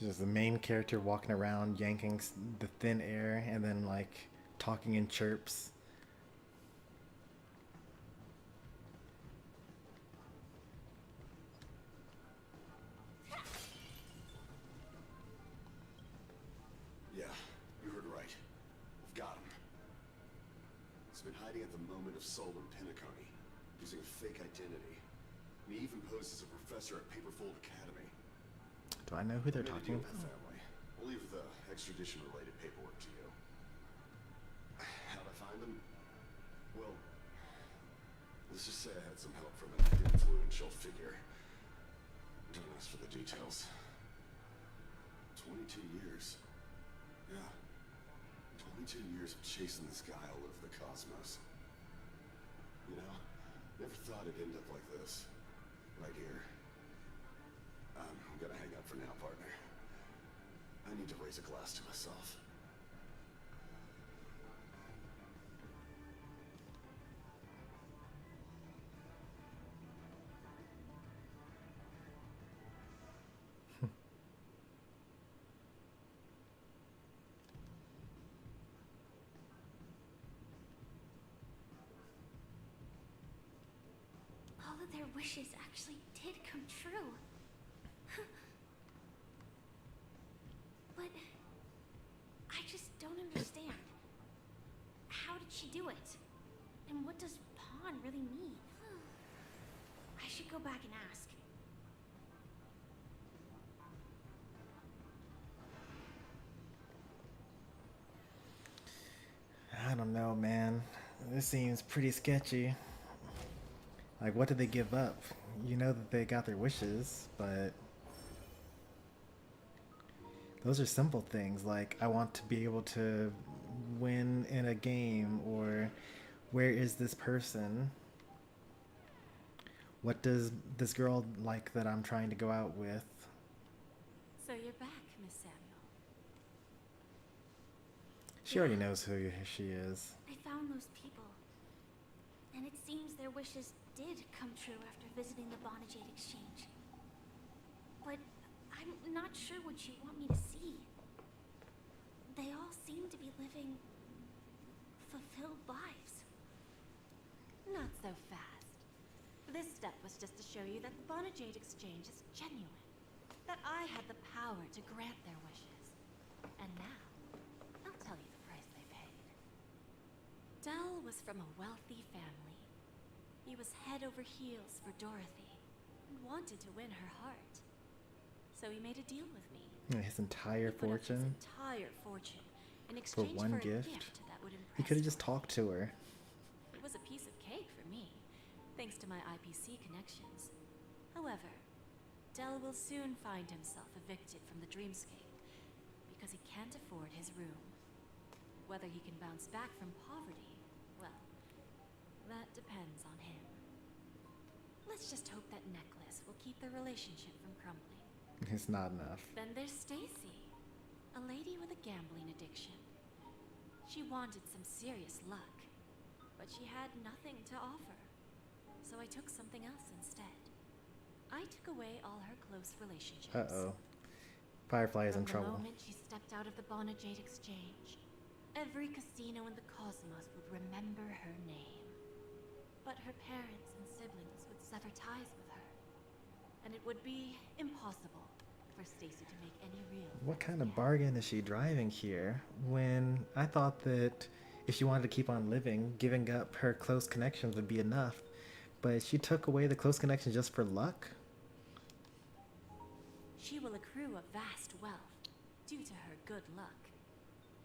Just the main character walking around, yanking the thin air, and then like talking in chirps. Yeah, you heard right. We've got him. He's been hiding at the moment of soul in Penacony, using a fake identity. And he even posed as a professor at Paperfold Academy. Do I know who they're Made a talking deal with about? the family. We'll leave the extradition-related paperwork to you. How'd I find him? Well, let's just say I had some help from an influential figure. Don't ask for the details. 22 years. Yeah. 22 years of chasing this guy all over the cosmos. You know, never thought it'd end up like this. Right here. I'm gonna hang up for now, partner. I need to raise a glass to myself. All of their wishes actually did come true. But I just don't understand. How did she do it? And what does pawn really mean? I should go back and ask. I don't know, man. This seems pretty sketchy. Like, what did they give up? You know that they got their wishes, but those are simple things, like I want to be able to win in a game, or where is this person? What does this girl like that I'm trying to go out with? So you're back, Miss Samuel. She already knows who she is. I found those people. And it seems their wishes did come true after visiting the Bonajade Exchange. But I'm not sure what you want me to see. They all seem to be living fulfilled lives. Not so fast. This step was just to show you that the Bonajade Exchange is genuine. That I had the power to grant their wishes. And now, I'll tell you the price they paid. Dell was from a wealthy family. He was head over heels for Dorothy and wanted to win her heart. So he made a deal with me. His entire He put up fortune his entire fortune in for exchange one for a gift? gift that would impress He could have just Dorothy. talked to her. It was a piece of cake for me, thanks to my IPC connections. However, Dell will soon find himself evicted from the dreamscape because he can't afford his room. Whether he can bounce back from poverty, well, that depends on him. Let's just hope that necklace will keep their relationship from crumbling. It's not enough. Then there's Stacy, a lady with a gambling addiction. She wanted some serious luck, but she had nothing to offer. So I took something else instead. I took away all her close relationships. Uh-oh. Firefly is in trouble. From the moment she stepped out of the Bonajade Exchange, every casino in the cosmos would remember her name. But her parents and siblings would sever ties with her, and it would be impossible for Stacy to make any real. What kind of bargain is she driving here? When I thought that if she wanted to keep on living, giving up her close connections would be enough. But she took away the close connections just for luck? She will accrue a vast wealth due to her good luck,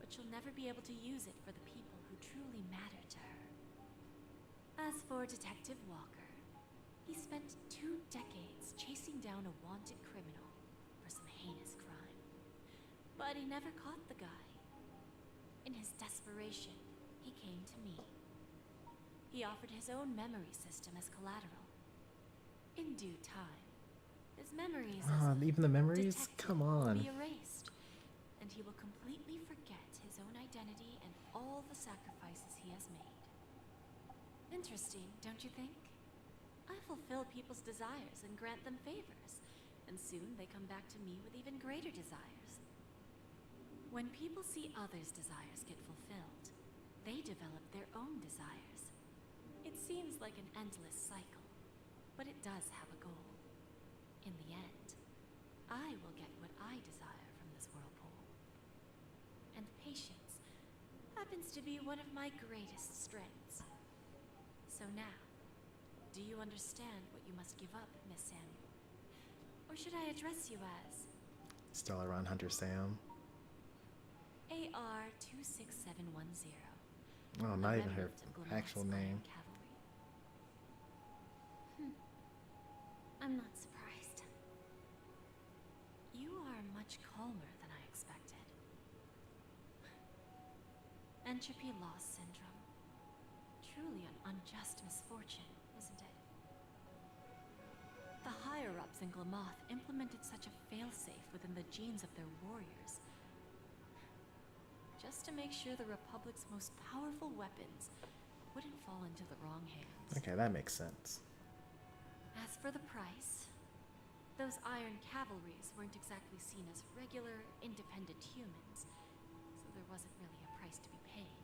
but she'll never be able to use it for the people who truly matter to her. As for Detective Walker, he spent 2 decades chasing down a wanted criminal for some heinous crime. But he never caught the guy. In his desperation, he came to me. He offered his own memory system as collateral. In due time, his memories as Even the memories? detective Come will on. be erased, and he will completely forget his own identity and all the sacrifices he has made. Interesting, don't you think? I fulfill people's desires and grant them favors, and soon they come back to me with even greater desires. When people see others' desires get fulfilled, they develop their own desires. It seems like an endless cycle, but it does have a goal. In the end, I will get what I desire from this whirlpool. And patience happens to be one of my greatest strengths. So now, do you understand what you must give up, Miss Samuel? Or should I address you as Stellaron Hunter Sam. AR 26710? Oh, not even her actual name. I'm not surprised. You are much calmer than I expected. Entropy loss syndrome. Truly an unjust misfortune, isn't it? The higher-ups in Glamoth implemented such a failsafe within the genes of their warriors, just to make sure the Republic's most powerful weapons wouldn't fall into the wrong hands. Okay, that makes sense. As for the price, those iron cavalries weren't exactly seen as regular, independent humans, so there wasn't really a price to be paid.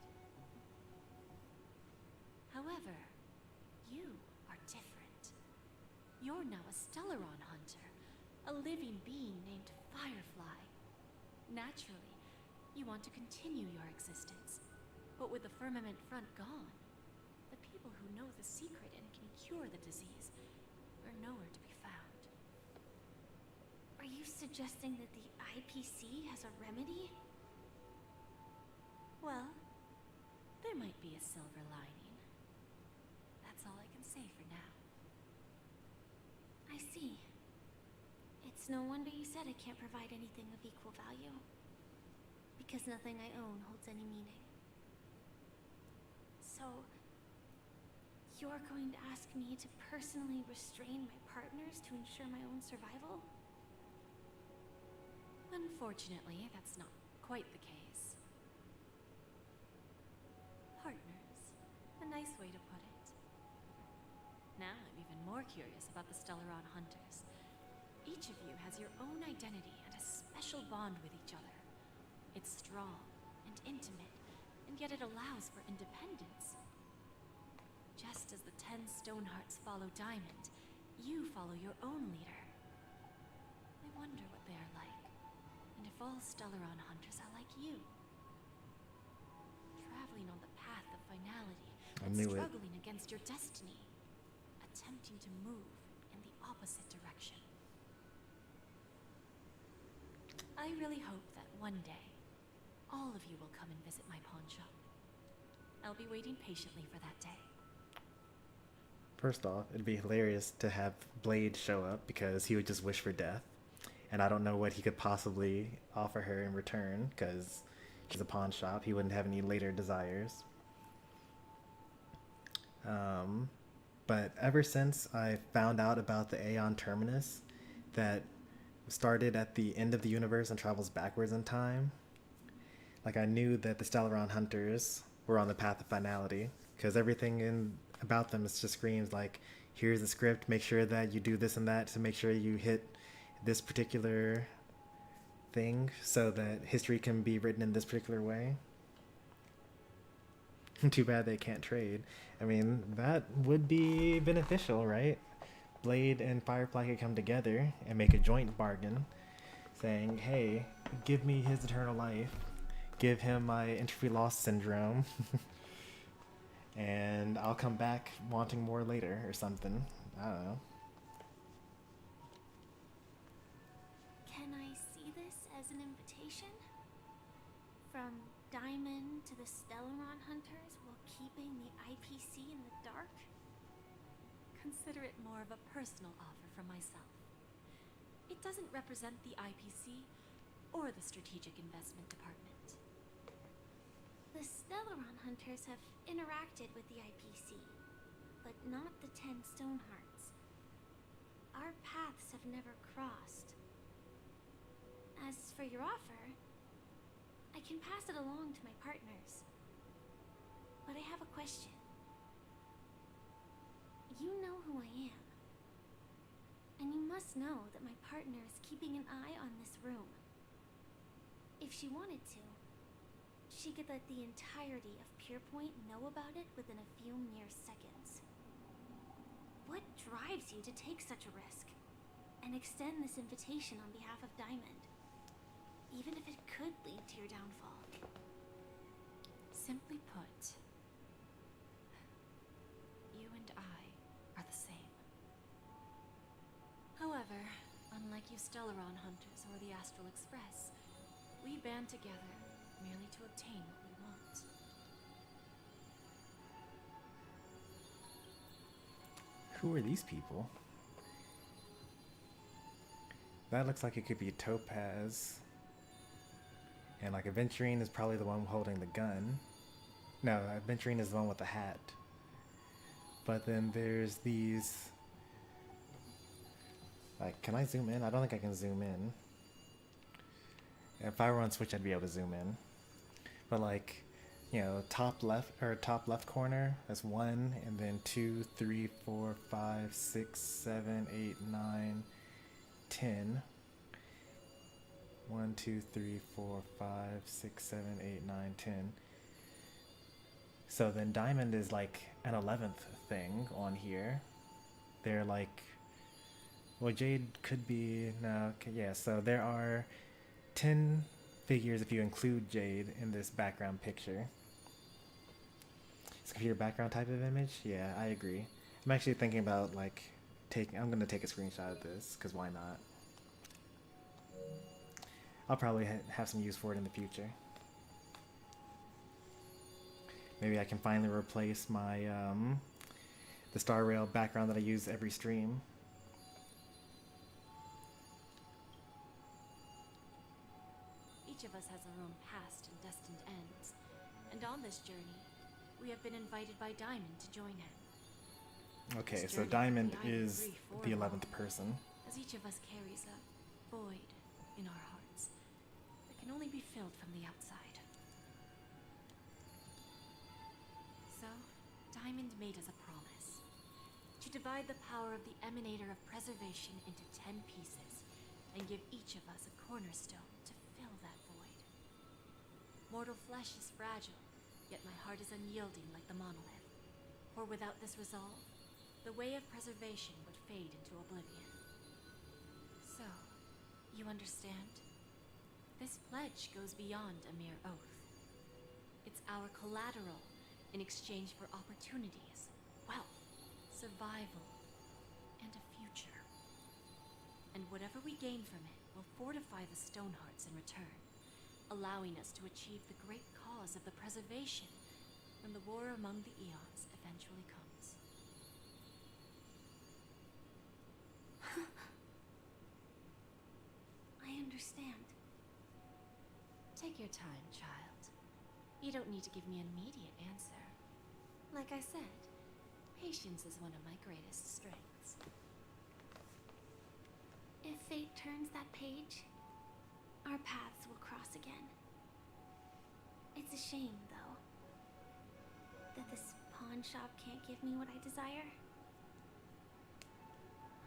However, you are different. You're now a Stellaron hunter, a living being named Firefly. Naturally, you want to continue your existence, but with the firmament front gone, the people who know the secret and can cure the disease are nowhere to be found. Are you suggesting that the IPC has a remedy? Well, there might be a silver lining. That's all I can say for now. I see. It's no wonder you said I can't provide anything of equal value. Because nothing I own holds any meaning. So, you're going to ask me to personally restrain my partners to ensure my own survival? Unfortunately, that's not quite the case. Partners. A nice way to put it. Now I'm even more curious about the Stellaron Hunters. Each of you has your own identity and a special bond with each other. It's strong and intimate, and yet it allows for independence. Just as the 10 Stonehearts follow Diamond, you follow your own leader. I wonder what they are like, and if all Stellaron Hunters are like you. Traveling on the path of finality and struggling against your destiny. Attempting to move in the opposite direction. I really hope that one day, all of you will come and visit my pawn shop. I'll be waiting patiently for that day. First off, it'd be hilarious to have Blade show up because he would just wish for death. And I don't know what he could possibly offer her in return because she's a pawn shop. He wouldn't have any later desires. But ever since I found out about the Aeon Terminus that started at the end of the universe and travels backwards in time, like I knew that the Stellaron Hunters were on the path of finality because everything about them just screams like, here's the script, make sure that you do this and that to make sure you hit this particular thing so that history can be written in this particular way. Too bad they can't trade. I mean, that would be beneficial, right? Blade and Firefly could come together and make a joint bargain saying, hey, give me his eternal life, give him my entropy loss syndrome, and I'll come back wanting more later or something. I don't know. Can I see this as an invitation? From Diamond to the Stellaron Hunters while keeping the IPC in the dark? Consider it more of a personal offer from myself. It doesn't represent the IPC or the Strategic Investment Department. The Stellaron Hunters have interacted with the IPC, but not the 10 Stonehearts. Our paths have never crossed. As for your offer, I can pass it along to my partners. But I have a question. You know who I am. And you must know that my partner is keeping an eye on this room. If she wanted to, she could let the entirety of Pierpoint know about it within a few mere seconds. What drives you to take such a risk and extend this invitation on behalf of Diamond, even if it could lead to your downfall? Simply put, you and I are the same. However, unlike you Stellaron hunters or the Astral Express, we band together merely to obtain what we want. Who are these people? That looks like it could be Topaz. And like Aventurine is probably the one holding the gun. No, Aventurine is the one with the hat. But then there's these... Like, can I zoom in? I don't think I can zoom in. If I were on Switch, I'd be able to zoom in. But like, you know, top left corner, that's 1, and then 2, 3, 4, 5, 6, 7, 8, 9, 10. 1, 2, 3, 4, 5, 6, 7, 8, 9, 10. So then Diamond is like an 11th thing on here. They're like, well, Jade could be, no, okay, yeah, so there are 10 figures if you include Jade in this background picture. It's computer background type of image? Yeah, I agree. I'm actually thinking about like I'm gonna take a screenshot of this, because why not? I'll probably have some use for it in the future. Maybe I can finally replace my the Star Rail background that I use every stream. Each of us has our own past and destined ends, and on this journey, we have been invited by Diamond to join him. Okay, This so journey Diamond will be either is brief or the long, 11th person. as each of us carries a void in our hearts that can only be filled from the outside. So, Diamond made us a promise to divide the power of the Emanator of Preservation into 10 pieces and give each of us a cornerstone to fill that void. Mortal flesh is fragile, yet my heart is unyielding like the monolith. For without this resolve, the way of preservation would fade into oblivion. So, you understand? This pledge goes beyond a mere oath. It's our collateral in exchange for opportunities, wealth, survival, and a future. And whatever we gain from it will fortify the Stonehearts in return, allowing us to achieve the great cause of the preservation when the war among the eons eventually comes. I understand. Take your time, child. You don't need to give me an immediate answer. Like I said, patience is one of my greatest strengths. If fate turns that page, our paths will cross again. It's a shame, though, that this pawn shop can't give me what I desire.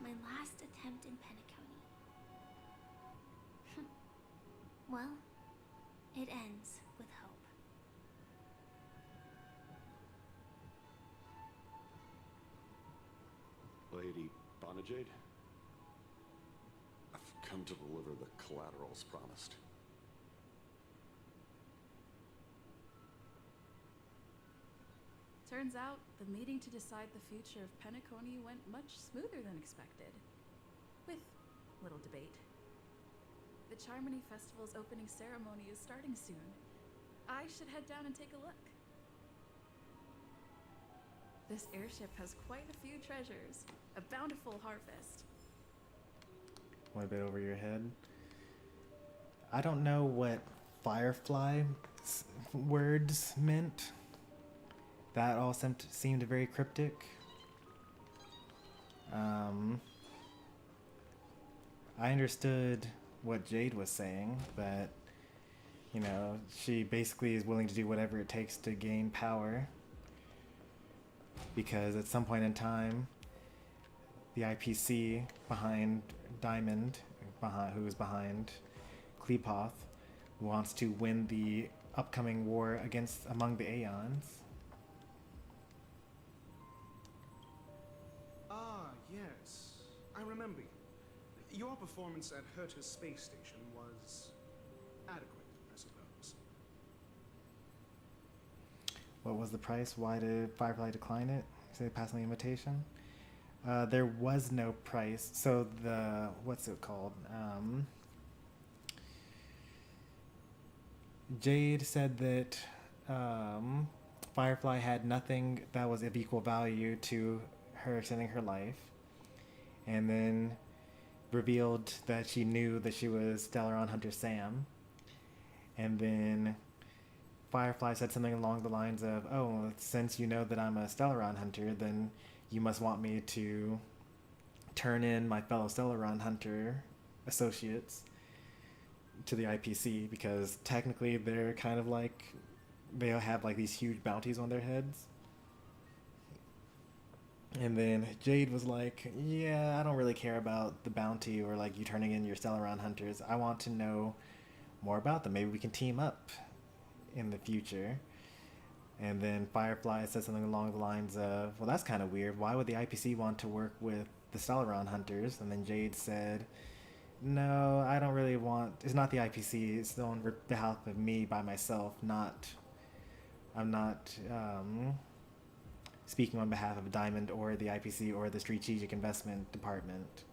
My last attempt in Penacony. Well, it ends with hope. Lady Bonajade? I've come to deliver the collaterals promised. Turns out, the meeting to decide the future of Penacony went much smoother than expected. With little debate. The Charmony Festival's opening ceremony is starting soon. I should head down and take a look. This airship has quite a few treasures. A bountiful harvest. One bit over your head. I don't know what Firefly words meant. That all seemed very cryptic. I understood what Jade was saying, but, you know, she basically is willing to do whatever it takes to gain power. Because at some point in time, the IPC behind Diamond, who's behind Kleepoth, wants to win the upcoming war among the Aeons. Ah, yes. I remember you. Your performance at Herta's space station was adequate, I suppose. What was the price? Why did Firefly decline it? Say passing the invitation? There was no price. So what's it called? Jade said that Firefly had nothing that was of equal value to her extending her life, and then revealed that she knew that she was Stellaron Hunter Sam, and then Firefly said something along the lines of, "Oh, since you know that I'm a Stellaron Hunter, then you must want me to turn in my fellow Stellaron Hunter associates to the IPC, because technically they're kind of like, they have like these huge bounties on their heads." And then Jade was like, "Yeah, I don't really care about the bounty or like you turning in your Stellaron Hunters. I want to know more about them. Maybe we can team up in the future." And then Firefly said something along the lines of, "Well, that's kind of weird. Why would the IPC want to work with the Stellaron Hunters?" And then Jade said, "No, I don't really want... It's not the IPC. It's on behalf of me by myself. I'm not speaking on behalf of Diamond or the IPC or the Strategic Investment Department."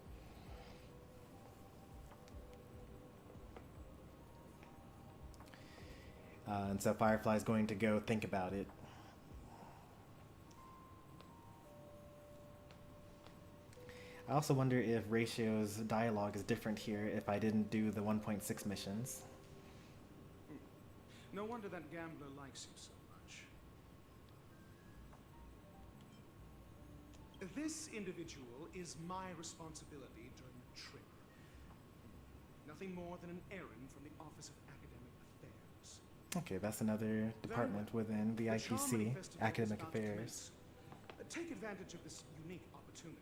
And so Firefly's going to go think about it. I also wonder if Ratio's dialogue is different here if I didn't do the 1.6 missions. No wonder that gambler likes you so much. This individual is my responsibility during the trip. Nothing more than an errand from the Office of Academic Affairs. Okay, that's another department within the IPC, Academic Affairs. Take advantage of this unique opportunity.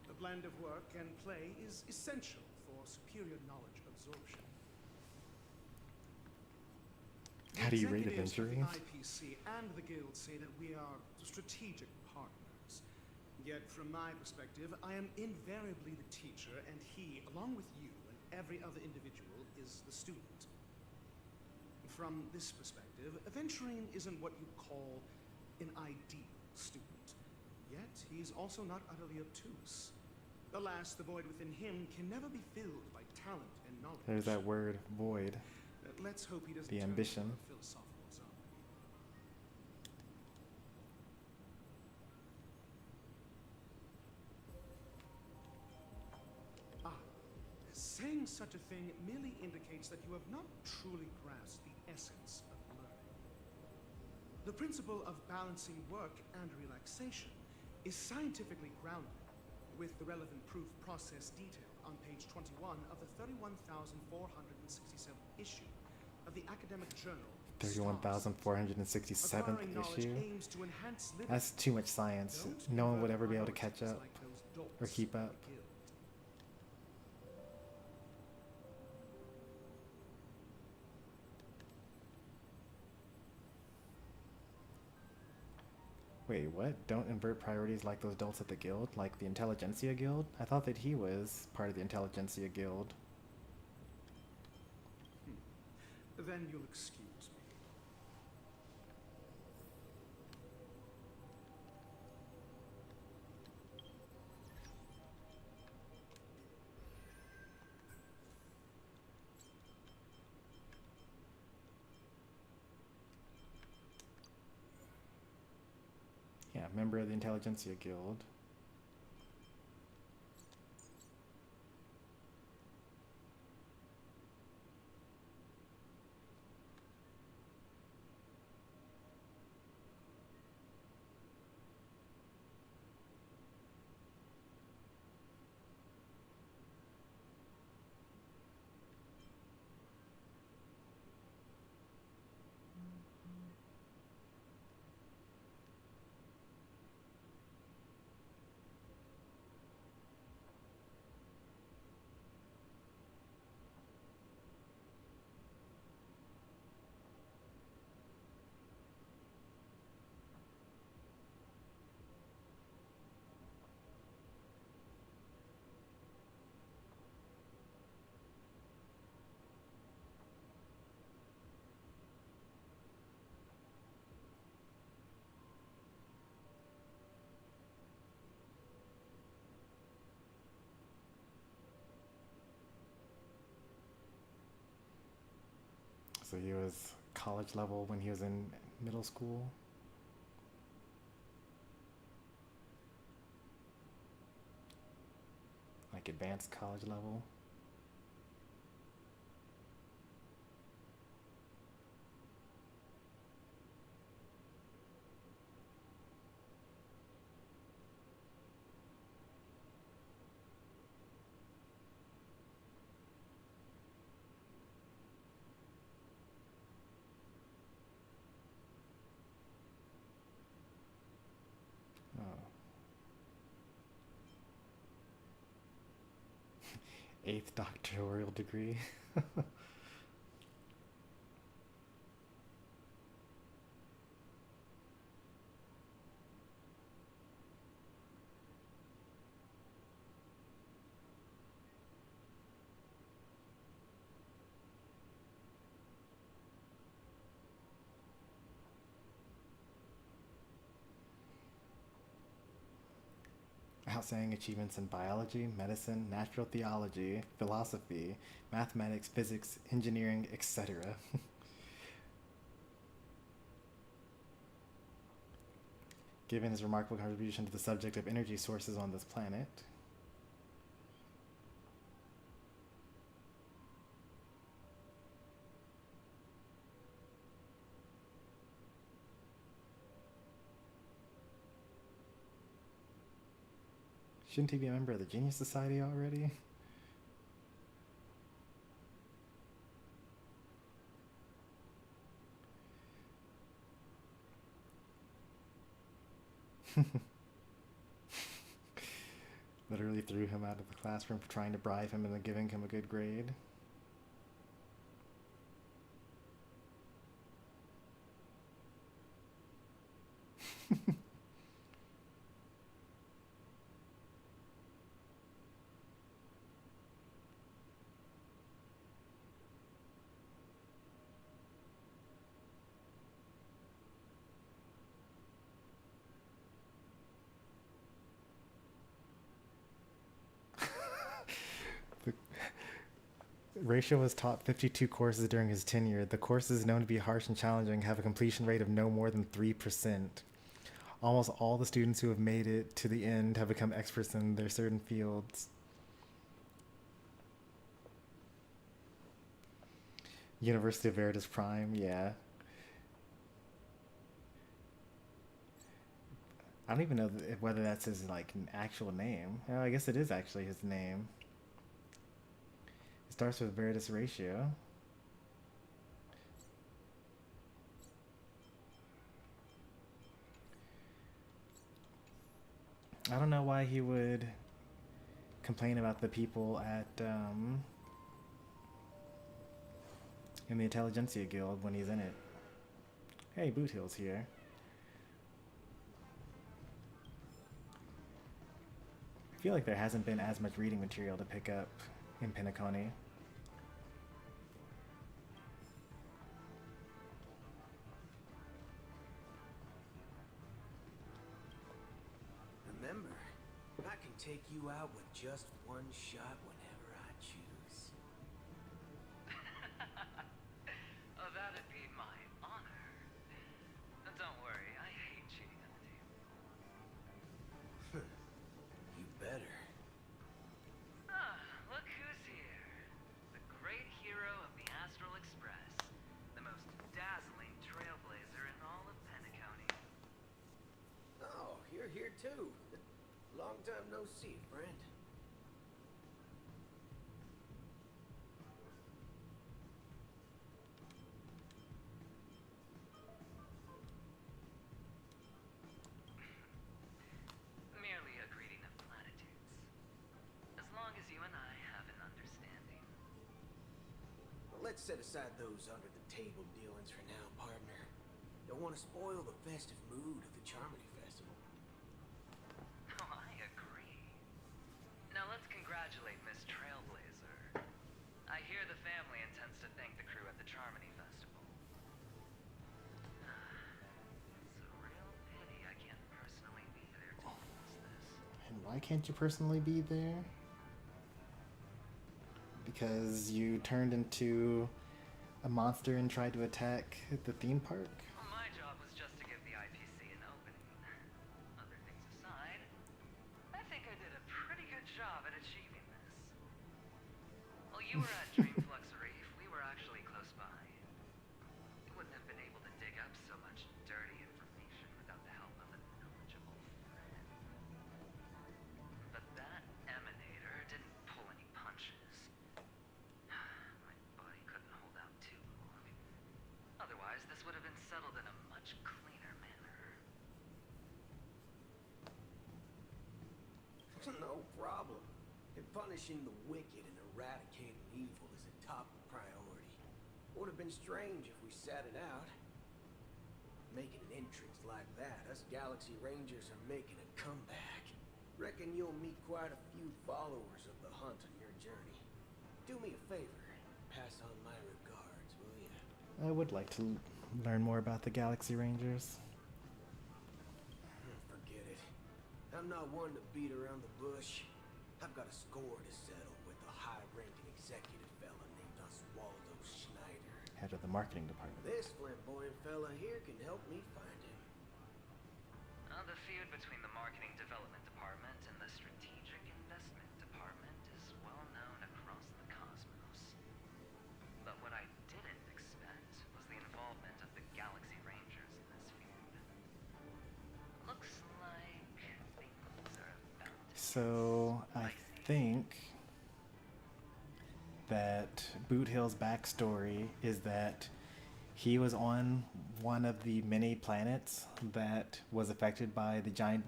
The blend of work and play is essential for superior knowledge absorption. How do you rate adventuring? The IPC and the Guild say that we are strategic partners. Yet, from my perspective, I am invariably the teacher, and he, along with you and every other individual, is the student. From this perspective, Aventurine isn't what you'd call an ideal student. Yet, he's also not utterly obtuse. Alas, the void within him can never be filled by talent and knowledge. There's that word, void. Let's hope he doesn't the turn ambition. into a philosophical zombie. Saying such a thing merely indicates that you have not truly grasped the essence of learning. The principle of balancing work and relaxation is scientifically grounded, with the relevant proof process detailed on page 21 of the 31,467th issue of the academic journal. 31,467th issue? That's too much science. No one would ever be able to catch up or keep up. Wait, what? Don't invert priorities like those dolts at the guild? Like the Intelligentsia Guild? I thought that he was part of the Intelligentsia Guild. Then you'll excuse me. Yeah, member of the Intelligentsia Guild. So he was college level when he was in middle school. Like advanced college level. Oh. 8th doctoral degree. Outstanding achievements in biology, medicine, natural theology, philosophy, mathematics, physics, engineering, etc. Given his remarkable contribution to the subject of energy sources on this planet. Shouldn't he be a member of the Genius Society already? Literally threw him out of the classroom for trying to bribe him into giving him a good grade. Ratio was taught 52 courses during his tenure. The courses known to be harsh and challenging have a completion rate of no more than 3%. Almost all the students who have made it to the end have become experts in their certain fields. University of Veritas Prime, yeah. I don't even know whether that's his like actual name. Oh, I guess it is actually his name. It starts with Veritas Ratio. I don't know why he would complain about the people at in the Intelligentsia Guild when he's in it. Hey, Boot Hill's here. I feel like there hasn't been as much reading material to pick up in Penacony. Remember, I can take you out with just one shot whenever I choose. Oh, that'd be my honor. Don't worry, I hate cheating on the team. You better. Ah, look who's here. The great hero of the Astral Express. The most dazzling trailblazer in all of Penacony. Oh, you're here too. Long time no see, friend. Merely a greeting of platitudes. As long as you and I have an understanding. Well, let's set aside those under-the-table dealings for now, partner. Don't want to spoil the festive mood of the Charmony Festival. Oh, I agree. Now let's congratulate Miss Trailblazer. I hear the family intends to thank the crew at the Charmony Festival. It's a real pity I can't personally be there to witness this. And why can't you personally be there? Because you turned into a monster and tried to attack the theme park. Well, my job was just to give the IPC an opening. Other things aside, I think I did a pretty good job at achieving this. While you were at Dreamflux Reef, we were actually close by. We wouldn't have been able to dig up so much dirty information without the help of a knowledgeable friend. But that emanator didn't pull any punches. My body couldn't hold out too long. Otherwise, this would have been settled in a much cleaner manner. No problem. And punishing the wicked and eradicating evil is a top priority. Would have been strange if we sat it out. Making an entrance like that, us Galaxy Rangers are making a comeback. Reckon you'll meet quite a few followers of the hunt on your journey. Do me a favor, pass on my regards, will ya? I would like to learn more about the Galaxy Rangers. Forget it. I'm not one to beat around the bush. I've got a score to settle with a high-ranking executive fella named Oswaldo Schneider. Head of the marketing department. This flamboyant fella here can help me find him. The feud between the marketing development department and the strategic investment department is well known across the cosmos. But what I didn't expect was the involvement of the Galaxy Rangers in this feud. Looks like things are about to So I think that Boot Hill's backstory is that he was on one of the many planets that was affected by the giant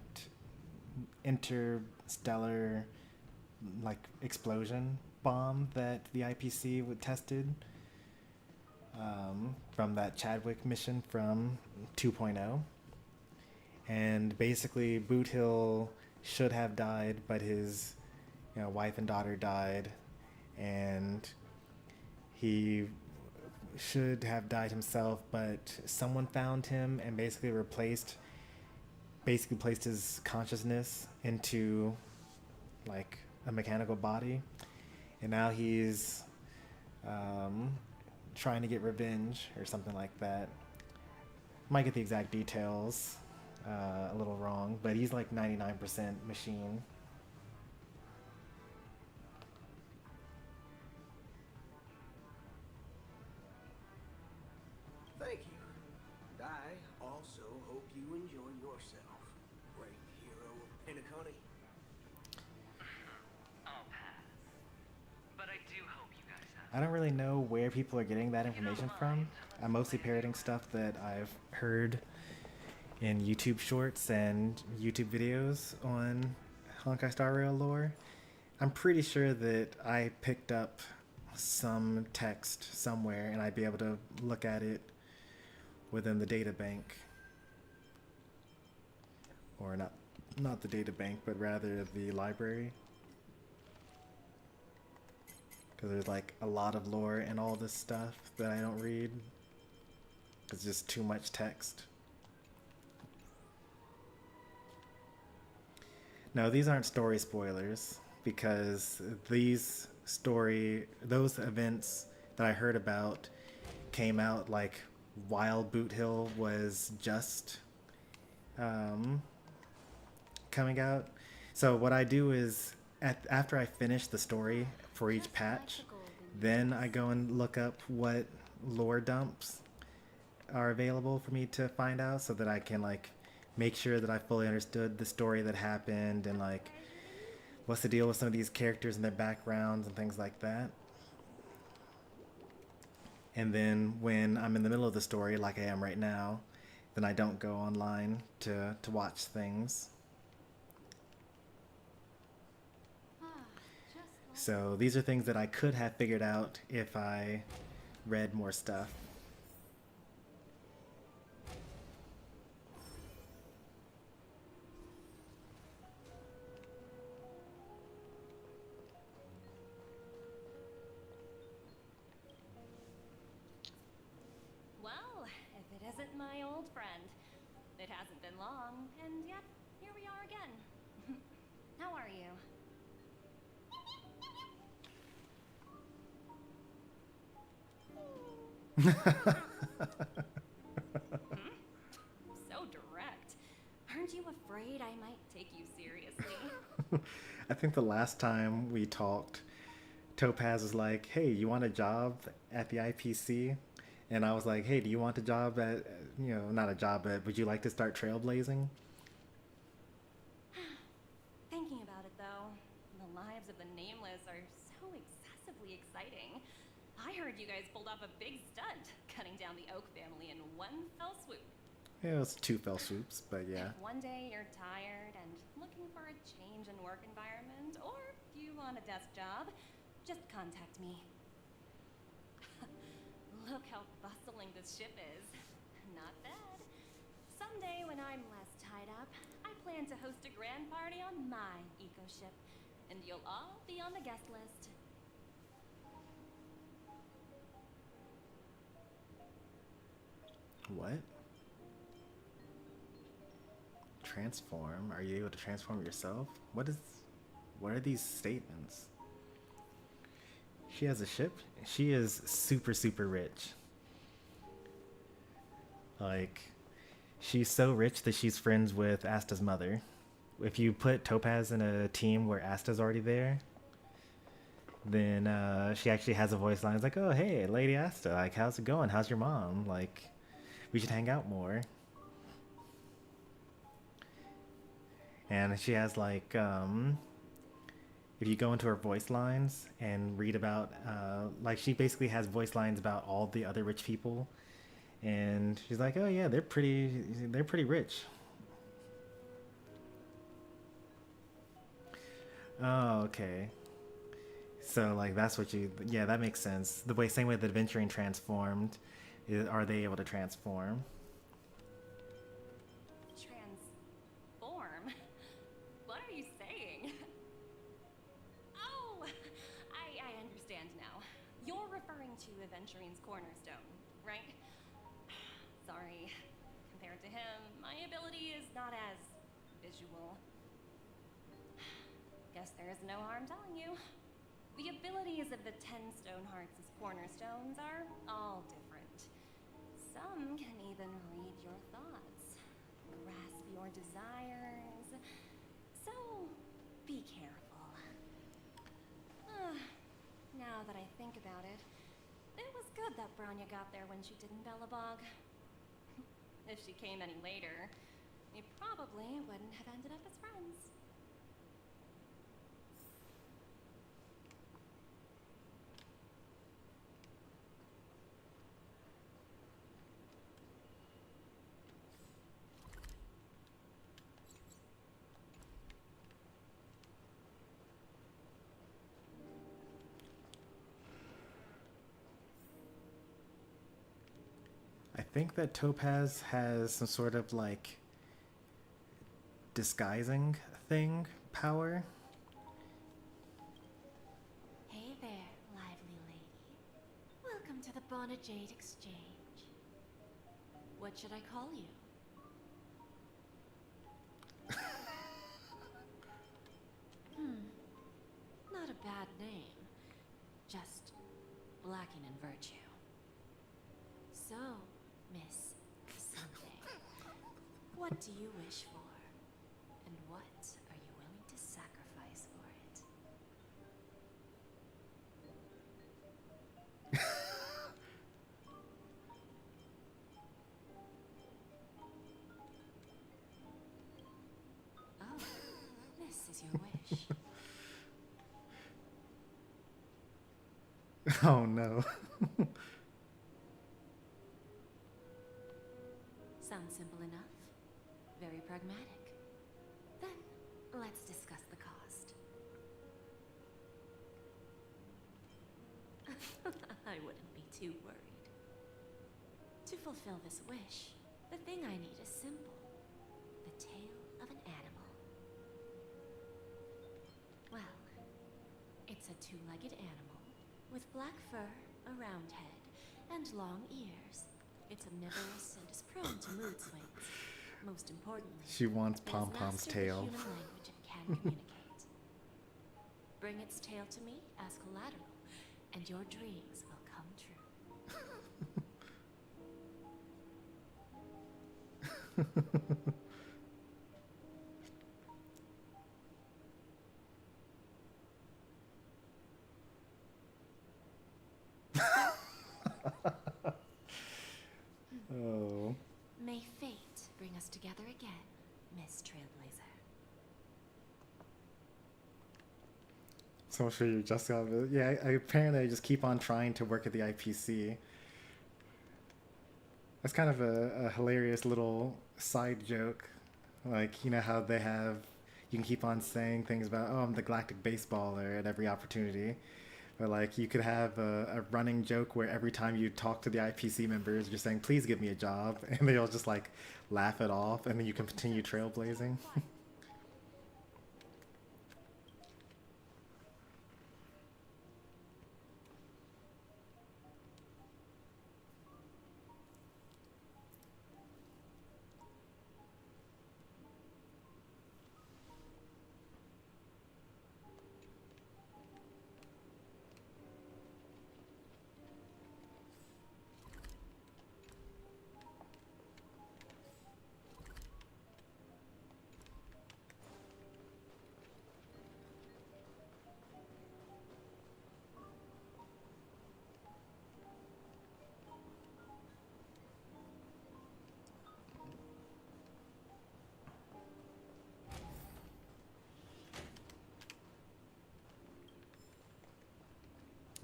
interstellar explosion bomb that the IPC would tested from that Chadwick mission from 2.0. And basically Boot Hill should have died, but his wife and daughter died, and he should have died himself, but someone found him and basically placed his consciousness into a mechanical body, and now he's trying to get revenge or something like that. Might get the exact details a little wrong, but he's 99% machine. Thank you. And I also hope you enjoy yourself, great hero of Penacony. I'll pass. But I do hope you guys have. I don't really know where people are getting that information from. I'm mostly parroting stuff that I've heard in YouTube shorts and YouTube videos on Honkai Star Rail lore. I'm pretty sure that I picked up some text somewhere and I'd be able to look at it within the data bank. Or not the data bank, but rather the library. Because there's a lot of lore and all this stuff that I don't read. It's just too much text. No, these aren't story spoilers, because those events that I heard about came out while Boot Hill was just coming out. So what I do is after I finish the story for each patch, then I go and look up what lore dumps are available for me to find out, so that I can make sure that I fully understood the story that happened and what's the deal with some of these characters and their backgrounds and things like that. And then when I'm in the middle of the story, like I am right now, then I don't go online to watch things. So these are things that I could have figured out if I read more stuff. Well, if it isn't my old friend. It hasn't been long, and yet here we are again. How are you? So direct. Aren't you afraid I might take you seriously? I think the last time we talked, Topaz was like, hey, you want a job at the IPC? And I was like, hey, do you want a job at, you know, not a job, but would you like to start trailblazing? Thinking about it though, the lives of the Nameless are so excessively exciting. I heard you guys pulled off a big stunt, cutting down the Oak family in one fell swoop. Yeah, it was 2 fell swoops, but yeah. If one day you're tired and looking for a change in work environment, or you want a desk job, just contact me. Look how bustling this ship is. Not bad. Someday when I'm less tied up, I plan to host a grand party on my eco ship, and you'll all be on the guest list. What? Transform? Are you able to transform yourself? What are these statements? She has a ship? She is super, super rich. Like, she's so rich that she's friends with Asta's mother. If you put Topaz in a team where Asta's already there, then she actually has a voice line. It's like, oh, hey, Lady Asta, like, how's it going? How's your mom? Like, we should hang out more. And she has, like, if you go into her voice lines and read about, like, she basically has voice lines about all the other rich people. And she's like, oh, yeah, they're pretty rich. Oh, okay. So, like, that's what yeah, that makes sense. Same way the Adventuring transformed, are they able to transform? Transform? What are you saying? Oh, I understand now. You're referring to Adventuring's cornerstone, right? Sorry. Compared to him, my ability is not as visual. Guess there is no harm telling you. The abilities of the 10 Stonehearts' cornerstones are all different. Some can even read your thoughts, grasp your desires. So, be careful. Now that I think about it, it was good that Branya got there when she did in Bellabog. If she came any later, we probably wouldn't have ended up as friends. I think that Topaz has some sort of, like, disguising thing power. Hey there, lively lady. Welcome to the Bonajade Exchange. What should I call you? Not a bad name. Just lacking in virtue. So, Miss Something, what do you wish for? And what are you willing to sacrifice for it? Oh, this is your wish. Oh no. Sounds simple enough. Very pragmatic. Then, let's discuss the cost. I wouldn't be too worried. To fulfill this wish, the thing I need is simple. The tail of an animal. Well, it's a 2-legged animal with black fur, a round head, and long ears. It's omnivorous and is prone to mood swings. Most importantly, She wants it has Pom Pom's mastered tail. the human language and can communicate. Bring its tail to me as collateral, and your dreams will come true. Oh. May fate bring us together again, Miss Trailblazer. So I'm sure you're just gonna. Yeah, apparently I just keep on trying to work at the IPC. That's kind of a hilarious little side joke. Like, you know how they have, you can keep on saying things about, oh, I'm the galactic baseballer at every opportunity. But like, you could have a running joke where every time you talk to the IPC members, you're saying, please give me a job. And they'll just like laugh it off, and then you can continue trailblazing.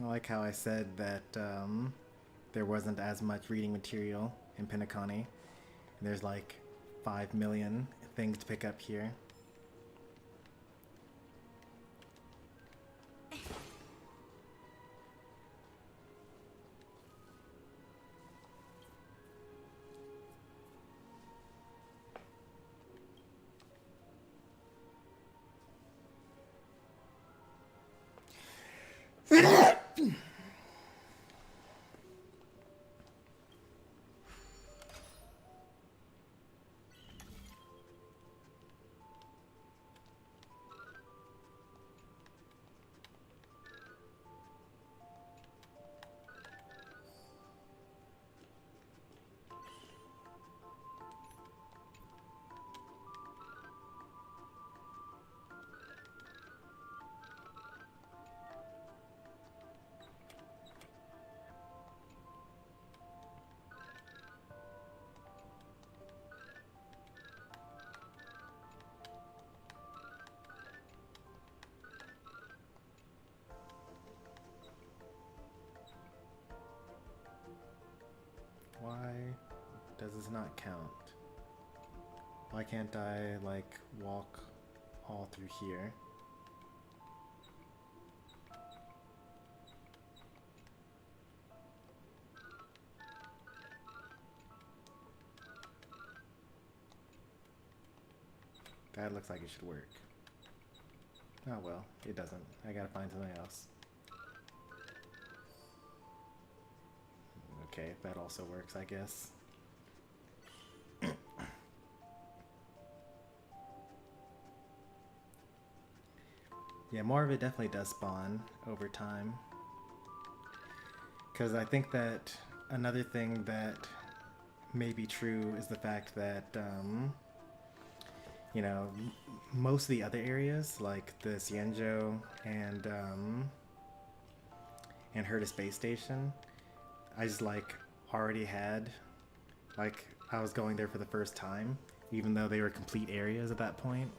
I like how I said that there wasn't as much reading material in Penacony. There's like 5 million things to pick up here. Why does this not count? Why can't I, like, walk all through here? That looks like it should work. Oh well, it doesn't. I gotta find something else. Okay, that also works, I guess. Yeah, more of it definitely does spawn over time. Because I think that another thing that may be true is the fact that, you know, most of the other areas, like the Xianzhou and Herta Space Station, I just like already had, like I was going there for the first time, even though they were complete areas at that point.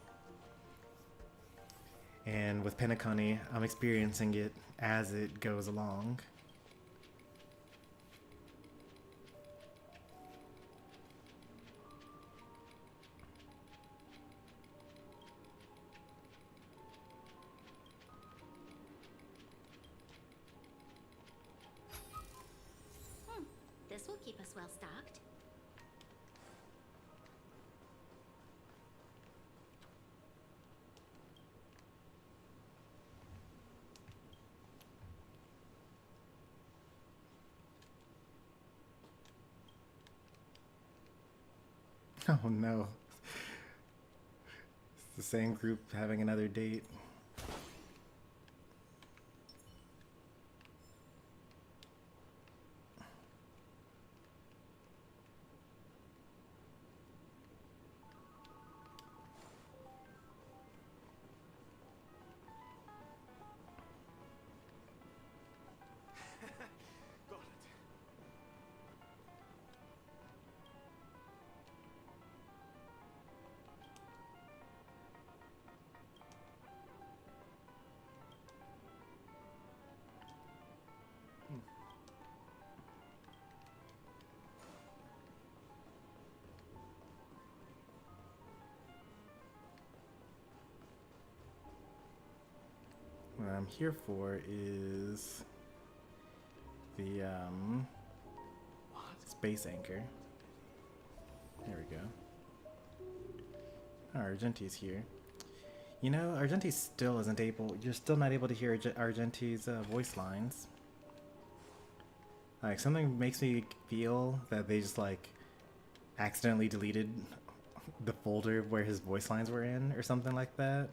And with Penacony, I'm experiencing it as it goes along. This will keep us well stocked. Oh no. It's the same group having another date. I'm here for is the space anchor. There we go. Oh, Argenti's here. You know, Argenti still isn't able. You're still not able to hear Argenti's voice lines. Like, something makes me feel that they just like accidentally deleted the folder where his voice lines were in, or something like that.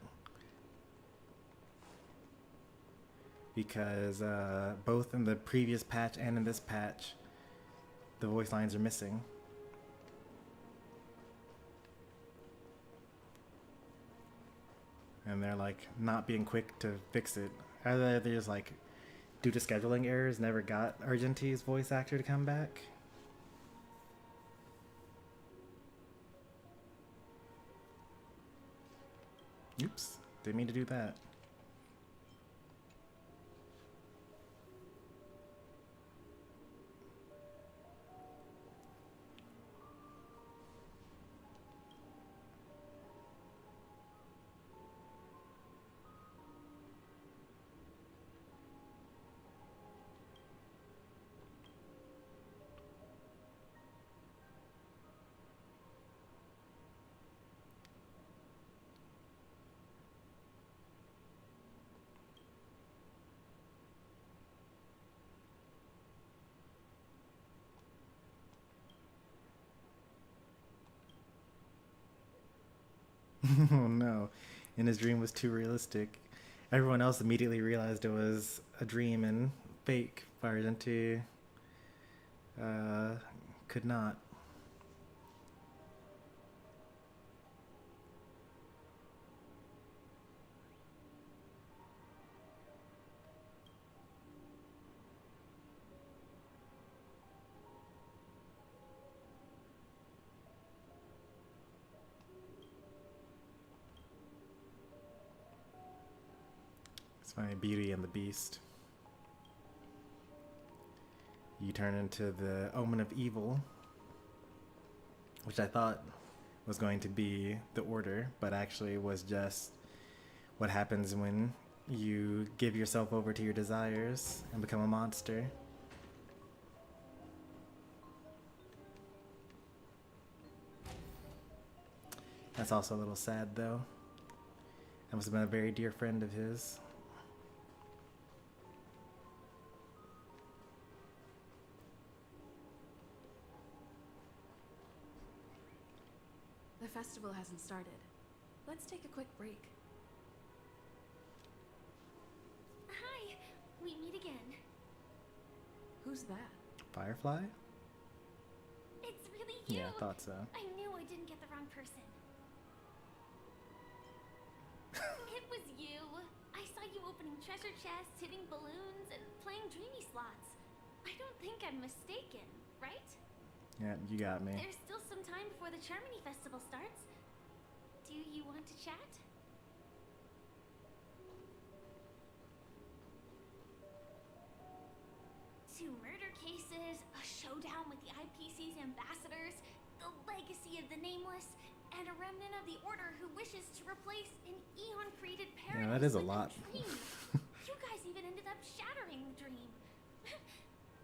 Because both in the previous patch and in this patch, the voice lines are missing. And they're like not being quick to fix it. Either they're just like, due to scheduling errors, never got Argenti's voice actor to come back. Oops, didn't mean to do that. Oh no, and his dream was too realistic. Everyone else immediately realized it was a dream and fake. Argenti could not. It's my Beauty and the Beast. You turn into the Omen of Evil, which I thought was going to be the order, but actually was just what happens when you give yourself over to your desires and become a monster. That's also a little sad, though. That must have been a very dear friend of his. The festival hasn't started. Let's take a quick break. Hi, we meet again. Who's that? Firefly? It's really you. Yeah, I thought so. I knew I didn't get the wrong person. It was you. I saw you opening treasure chests, hitting balloons, and playing dreamy slots. I don't think I'm mistaken, right? Yeah, you got me. There's still some time before the Charmony Festival starts. Do you want to chat? Two murder cases, a showdown with the IPC's ambassadors, the legacy of the Nameless, and a remnant of the Order who wishes to replace an eon-created paradise. Yeah, that is a with lot. dream. You guys even ended up shattering the dream.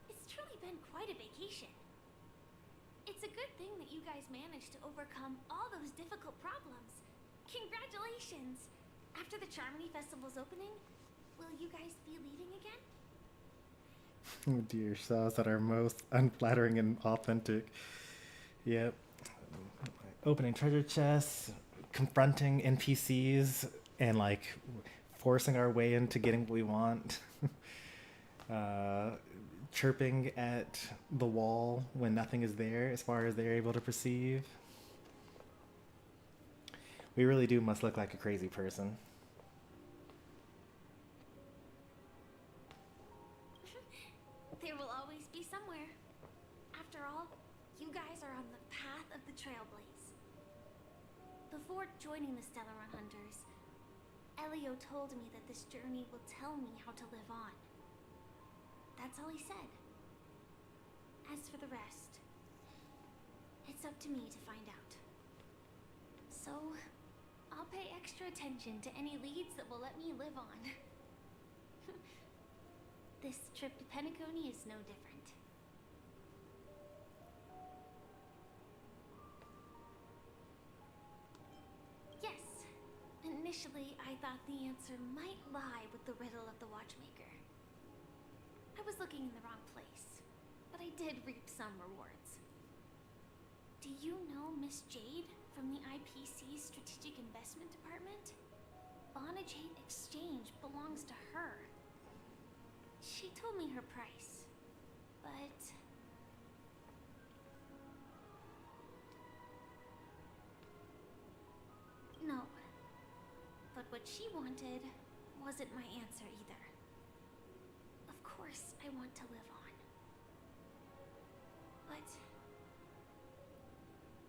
It's truly been quite a vacation. It's a good thing that you guys managed to overcome all those difficult problems. Congratulations! After the Charmony Festival's opening, will you guys be leaving again? Oh dear, saws that are most unflattering and authentic. Yep. Opening treasure chests, confronting NPCs, and like forcing our way into getting what we want. Chirping at the wall when nothing is there as far as they're able to perceive. We really must look like a crazy person. There will always be somewhere. After all, you guys are on the path of the Trailblaze. Before joining the Stellar Hunters, Elio told me that this journey will tell me how to live on. That's all he said. As for the rest, it's up to me to find out. So, I'll pay extra attention to any leads that will let me live on. this trip to Penacony is no different. Yes, initially I thought the answer might lie with the riddle of the watchmaker. I was looking in the wrong place, but I did reap some rewards. Do you know Miss Jade from the IPC's Strategic Investment Department? Bonajade Exchange belongs to her. She told me her price, but... No. But what she wanted wasn't my answer either. Of course I want to live on. But...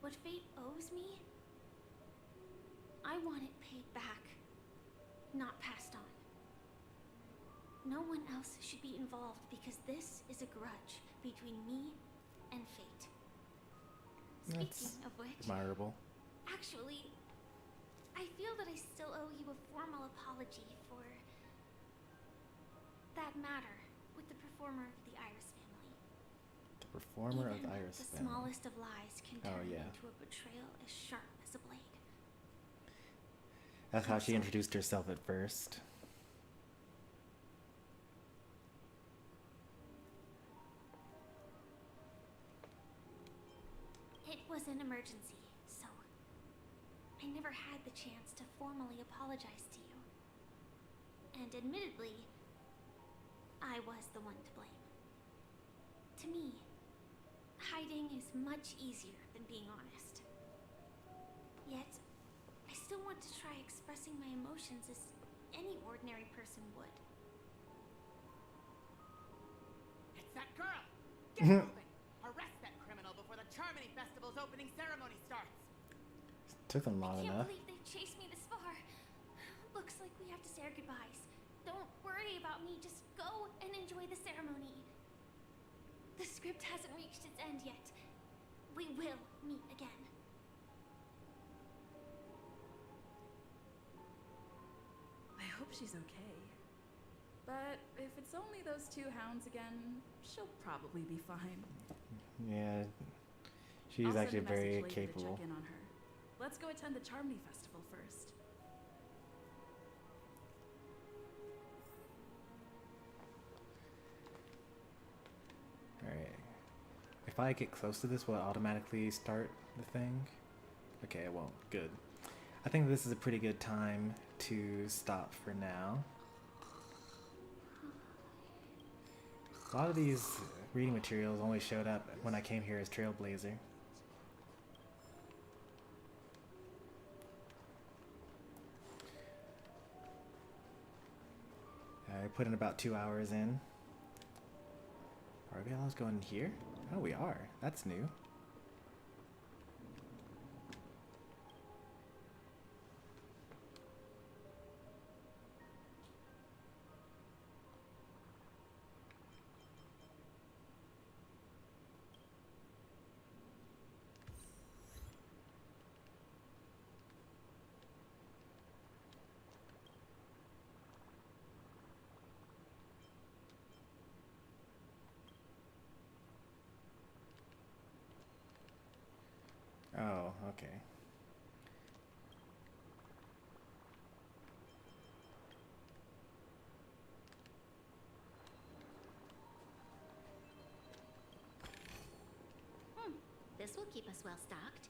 what fate owes me, I want it paid back, not passed on. No one else should be involved because this is a grudge between me and fate. Speaking of which, admirable. Actually, I feel that I still owe you a formal apology for that matter with the performer of the Iris family. The performer of Even Iris the family. smallest of lies can turn yeah. into a betrayal as sharp as a blade. That's how she introduced herself at first. It was an emergency, so I never had the chance to formally apologize to you. And admittedly, I was the one to blame. To me, hiding is much easier than being honest. Yet, I still want to try expressing my emotions as any ordinary person would. It's that girl! Get moving! Arrest that criminal before the Charmony Festival's opening ceremony starts! Took them long I can't enough. believe they've chased me this far. Looks like we have to say our goodbyes. Don't worry about me, just go and enjoy the ceremony. The script hasn't reached its end yet. We will meet again. I hope she's okay. But if it's only those two hounds again, she'll probably be fine. Yeah, she's I'll send actually a message very later to capable. check in on her. Let's go attend the Charmony Festival first. Alright. If I get close to this, will it automatically start the thing? Okay, it won't. Good. I think this is a pretty good time to stop for now. A lot of these reading materials only showed up when I came here as Trailblazer. I put in about 2 hours in. Are we all going here? Oh, we are. That's new. Oh, okay. This will keep us well stocked.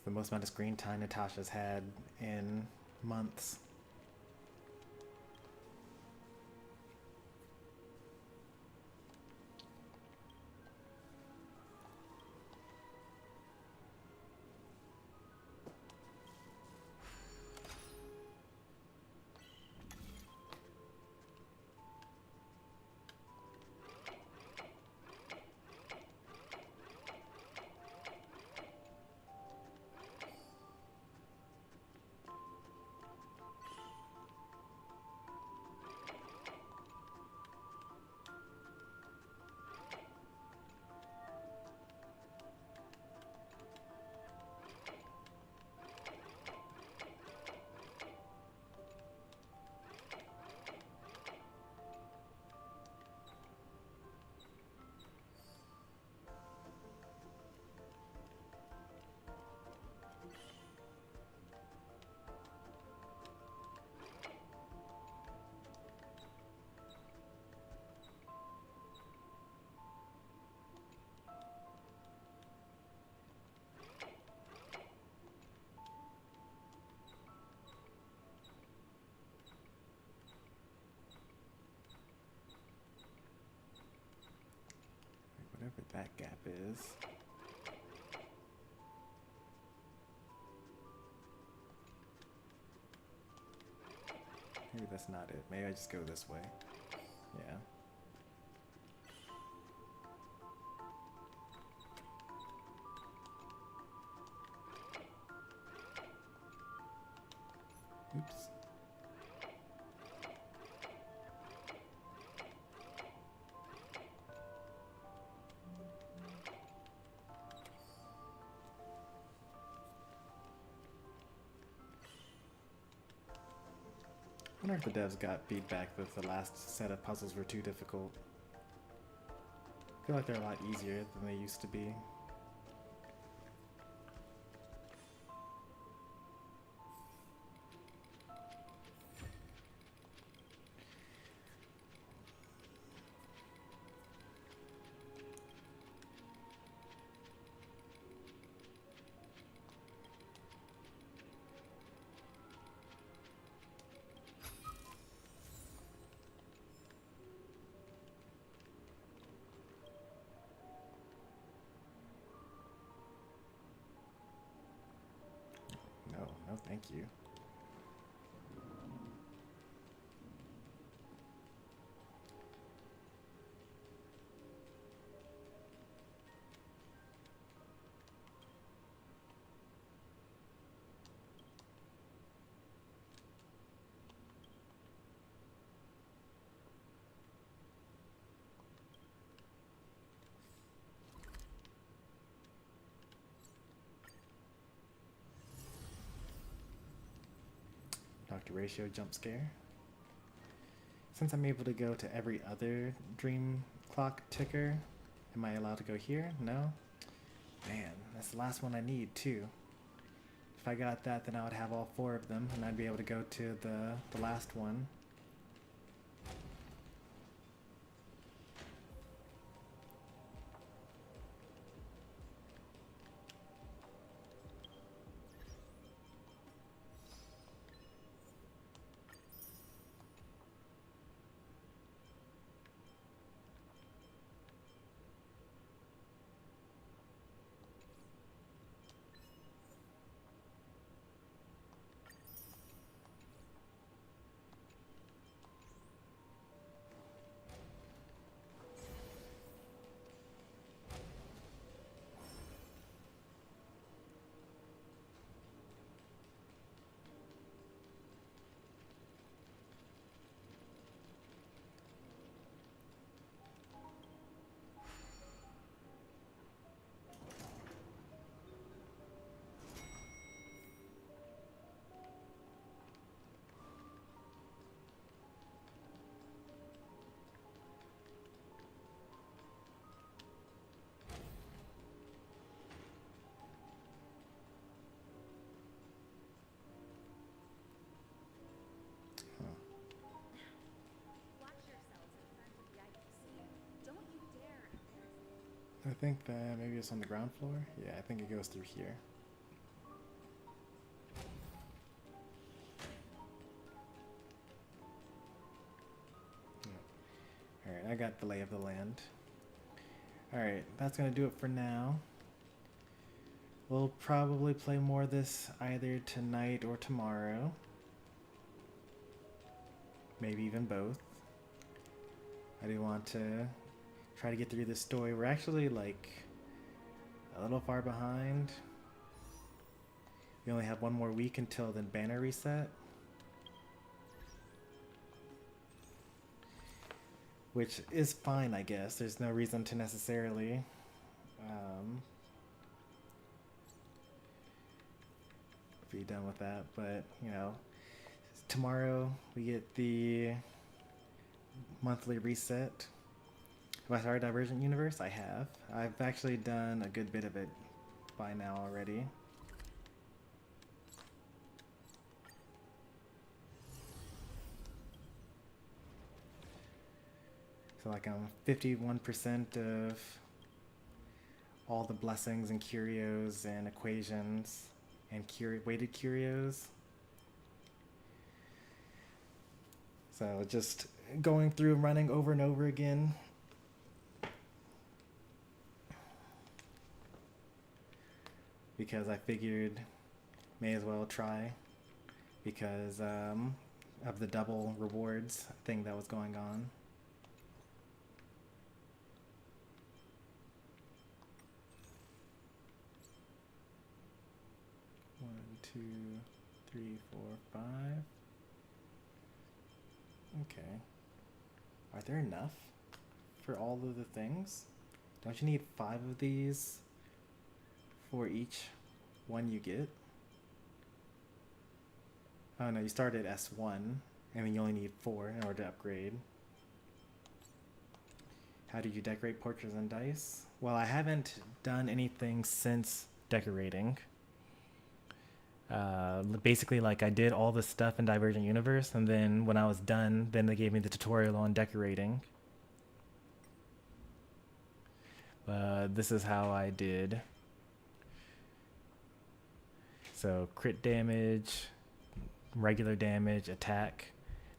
the most amount of screen time Natasha's had in months. Whatever that gap is. Maybe that's not it. Maybe I just go this way. Yeah. Oops. I wonder if the devs got feedback that the last set of puzzles were too difficult. I feel like they're a lot easier than they used to be. No, thank you. Dr. Ratio jump scare. Since I'm able to go to every other dream clock ticker, am I allowed to go here? No? Man, that's the last one I need too. If I got that, then I would have all 4 of them and I'd be able to go to the last one. I think that maybe it's on the ground floor. Yeah, I think it goes through here. Alright, I got the lay of the land. Alright, that's gonna do it for now. We'll probably play more of this either tonight or tomorrow. Maybe even both. I do want to try to get through this story. We're actually like a little far behind. We only have one more week until the banner reset. Which is fine, I guess. There's no reason to necessarily be done with that. But, you know, tomorrow we get the monthly reset. Have I started Divergent Universe? I have. I've actually done a good bit of it by now already. So like I'm 51% of all the blessings and curios and equations and weighted curios. So just going through and running over and over again. Because I figured may as well try because of the double rewards thing that was going on. One, two, three, four, five. Okay. Are there enough for all of the things? Don't you need 5 of these for each one you get? Oh no, you start at S1 and then you only need 4 in order to upgrade. How do you decorate portraits and dice? Well, I haven't done anything since decorating. Basically, like I did all the stuff in Divergent Universe, and then when I was done, then they gave me the tutorial on decorating. This is how I did. So crit damage, regular damage, attack,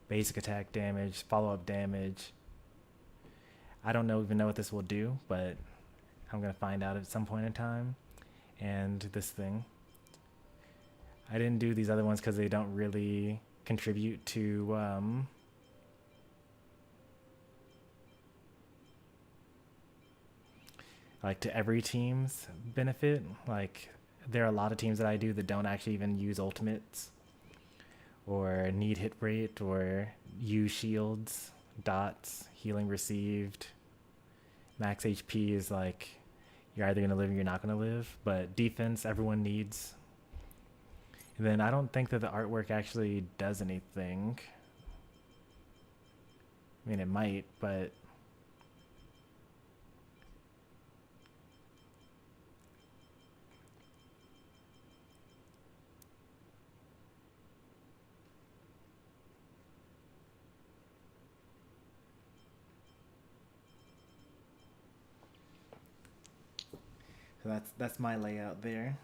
basic attack damage, follow-up damage. I don't even know what this will do, but I'm gonna find out at some point in time. And this thing. I didn't do these other ones because they don't really contribute to like to every team's benefit. Like there are a lot of teams that I do that don't actually even use ultimates or need hit rate or use shields, dots, healing received. Max HP is like you're either going to live or you're not going to live, but defense everyone needs. And then I don't think that the artwork actually does anything. I mean, it might, but so that's my layout there.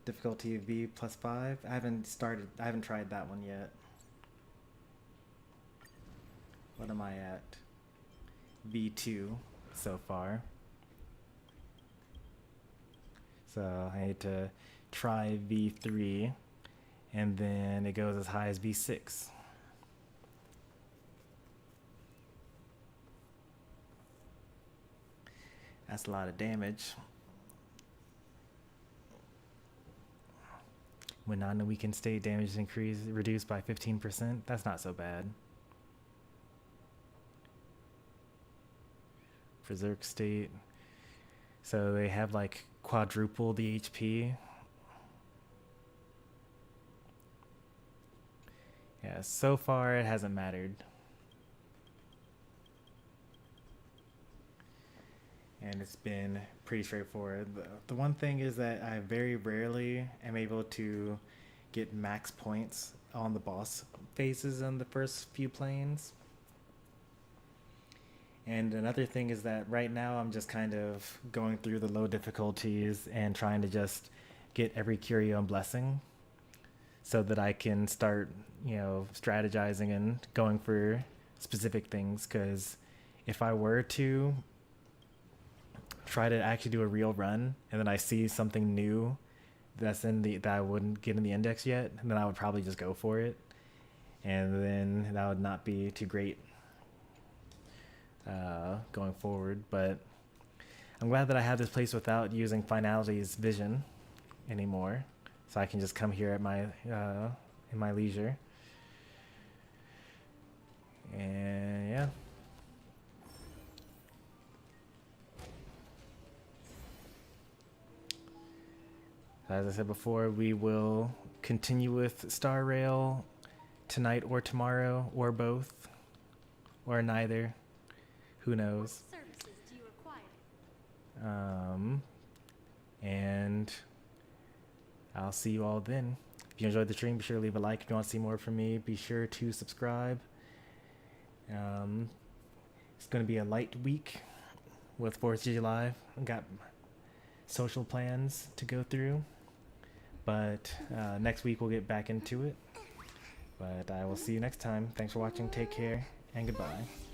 Difficulty of V +5. I haven't tried that one yet. What am I at? V2 so far. So I need to try V3 and then it goes as high as V6. That's a lot of damage. When on a weakened state, damage is reduced by 15%. That's not so bad. Berserk state. So they have like quadruple the HP. Yeah, so far it hasn't mattered. And it's been pretty straightforward. The one thing is that I very rarely am able to get max points on the boss phases in the first few planes. And another thing is that right now I'm just kind of going through the low difficulties and trying to just get every curio and blessing so that I can start, you know, strategizing and going for specific things, because if I were to try to actually do a real run and then I see something new that's in the that I wouldn't get in the index yet, then I would probably just go for it, and then that would not be too great going forward. But I'm glad that I have this place without using Finality's vision anymore, so I can just come here at my in my leisure. And yeah. As I said before, we will continue with Star Rail tonight or tomorrow, or both, or neither. Who knows? What services do you require? And I'll see you all then. If you enjoyed the stream, be sure to leave a like. If you want to see more from me, be sure to subscribe. It's going to be a light week with 4th of July. I've got social plans to go through, but next week we'll get back into it. But I will see you next time. Thanks for watching. Take care and goodbye.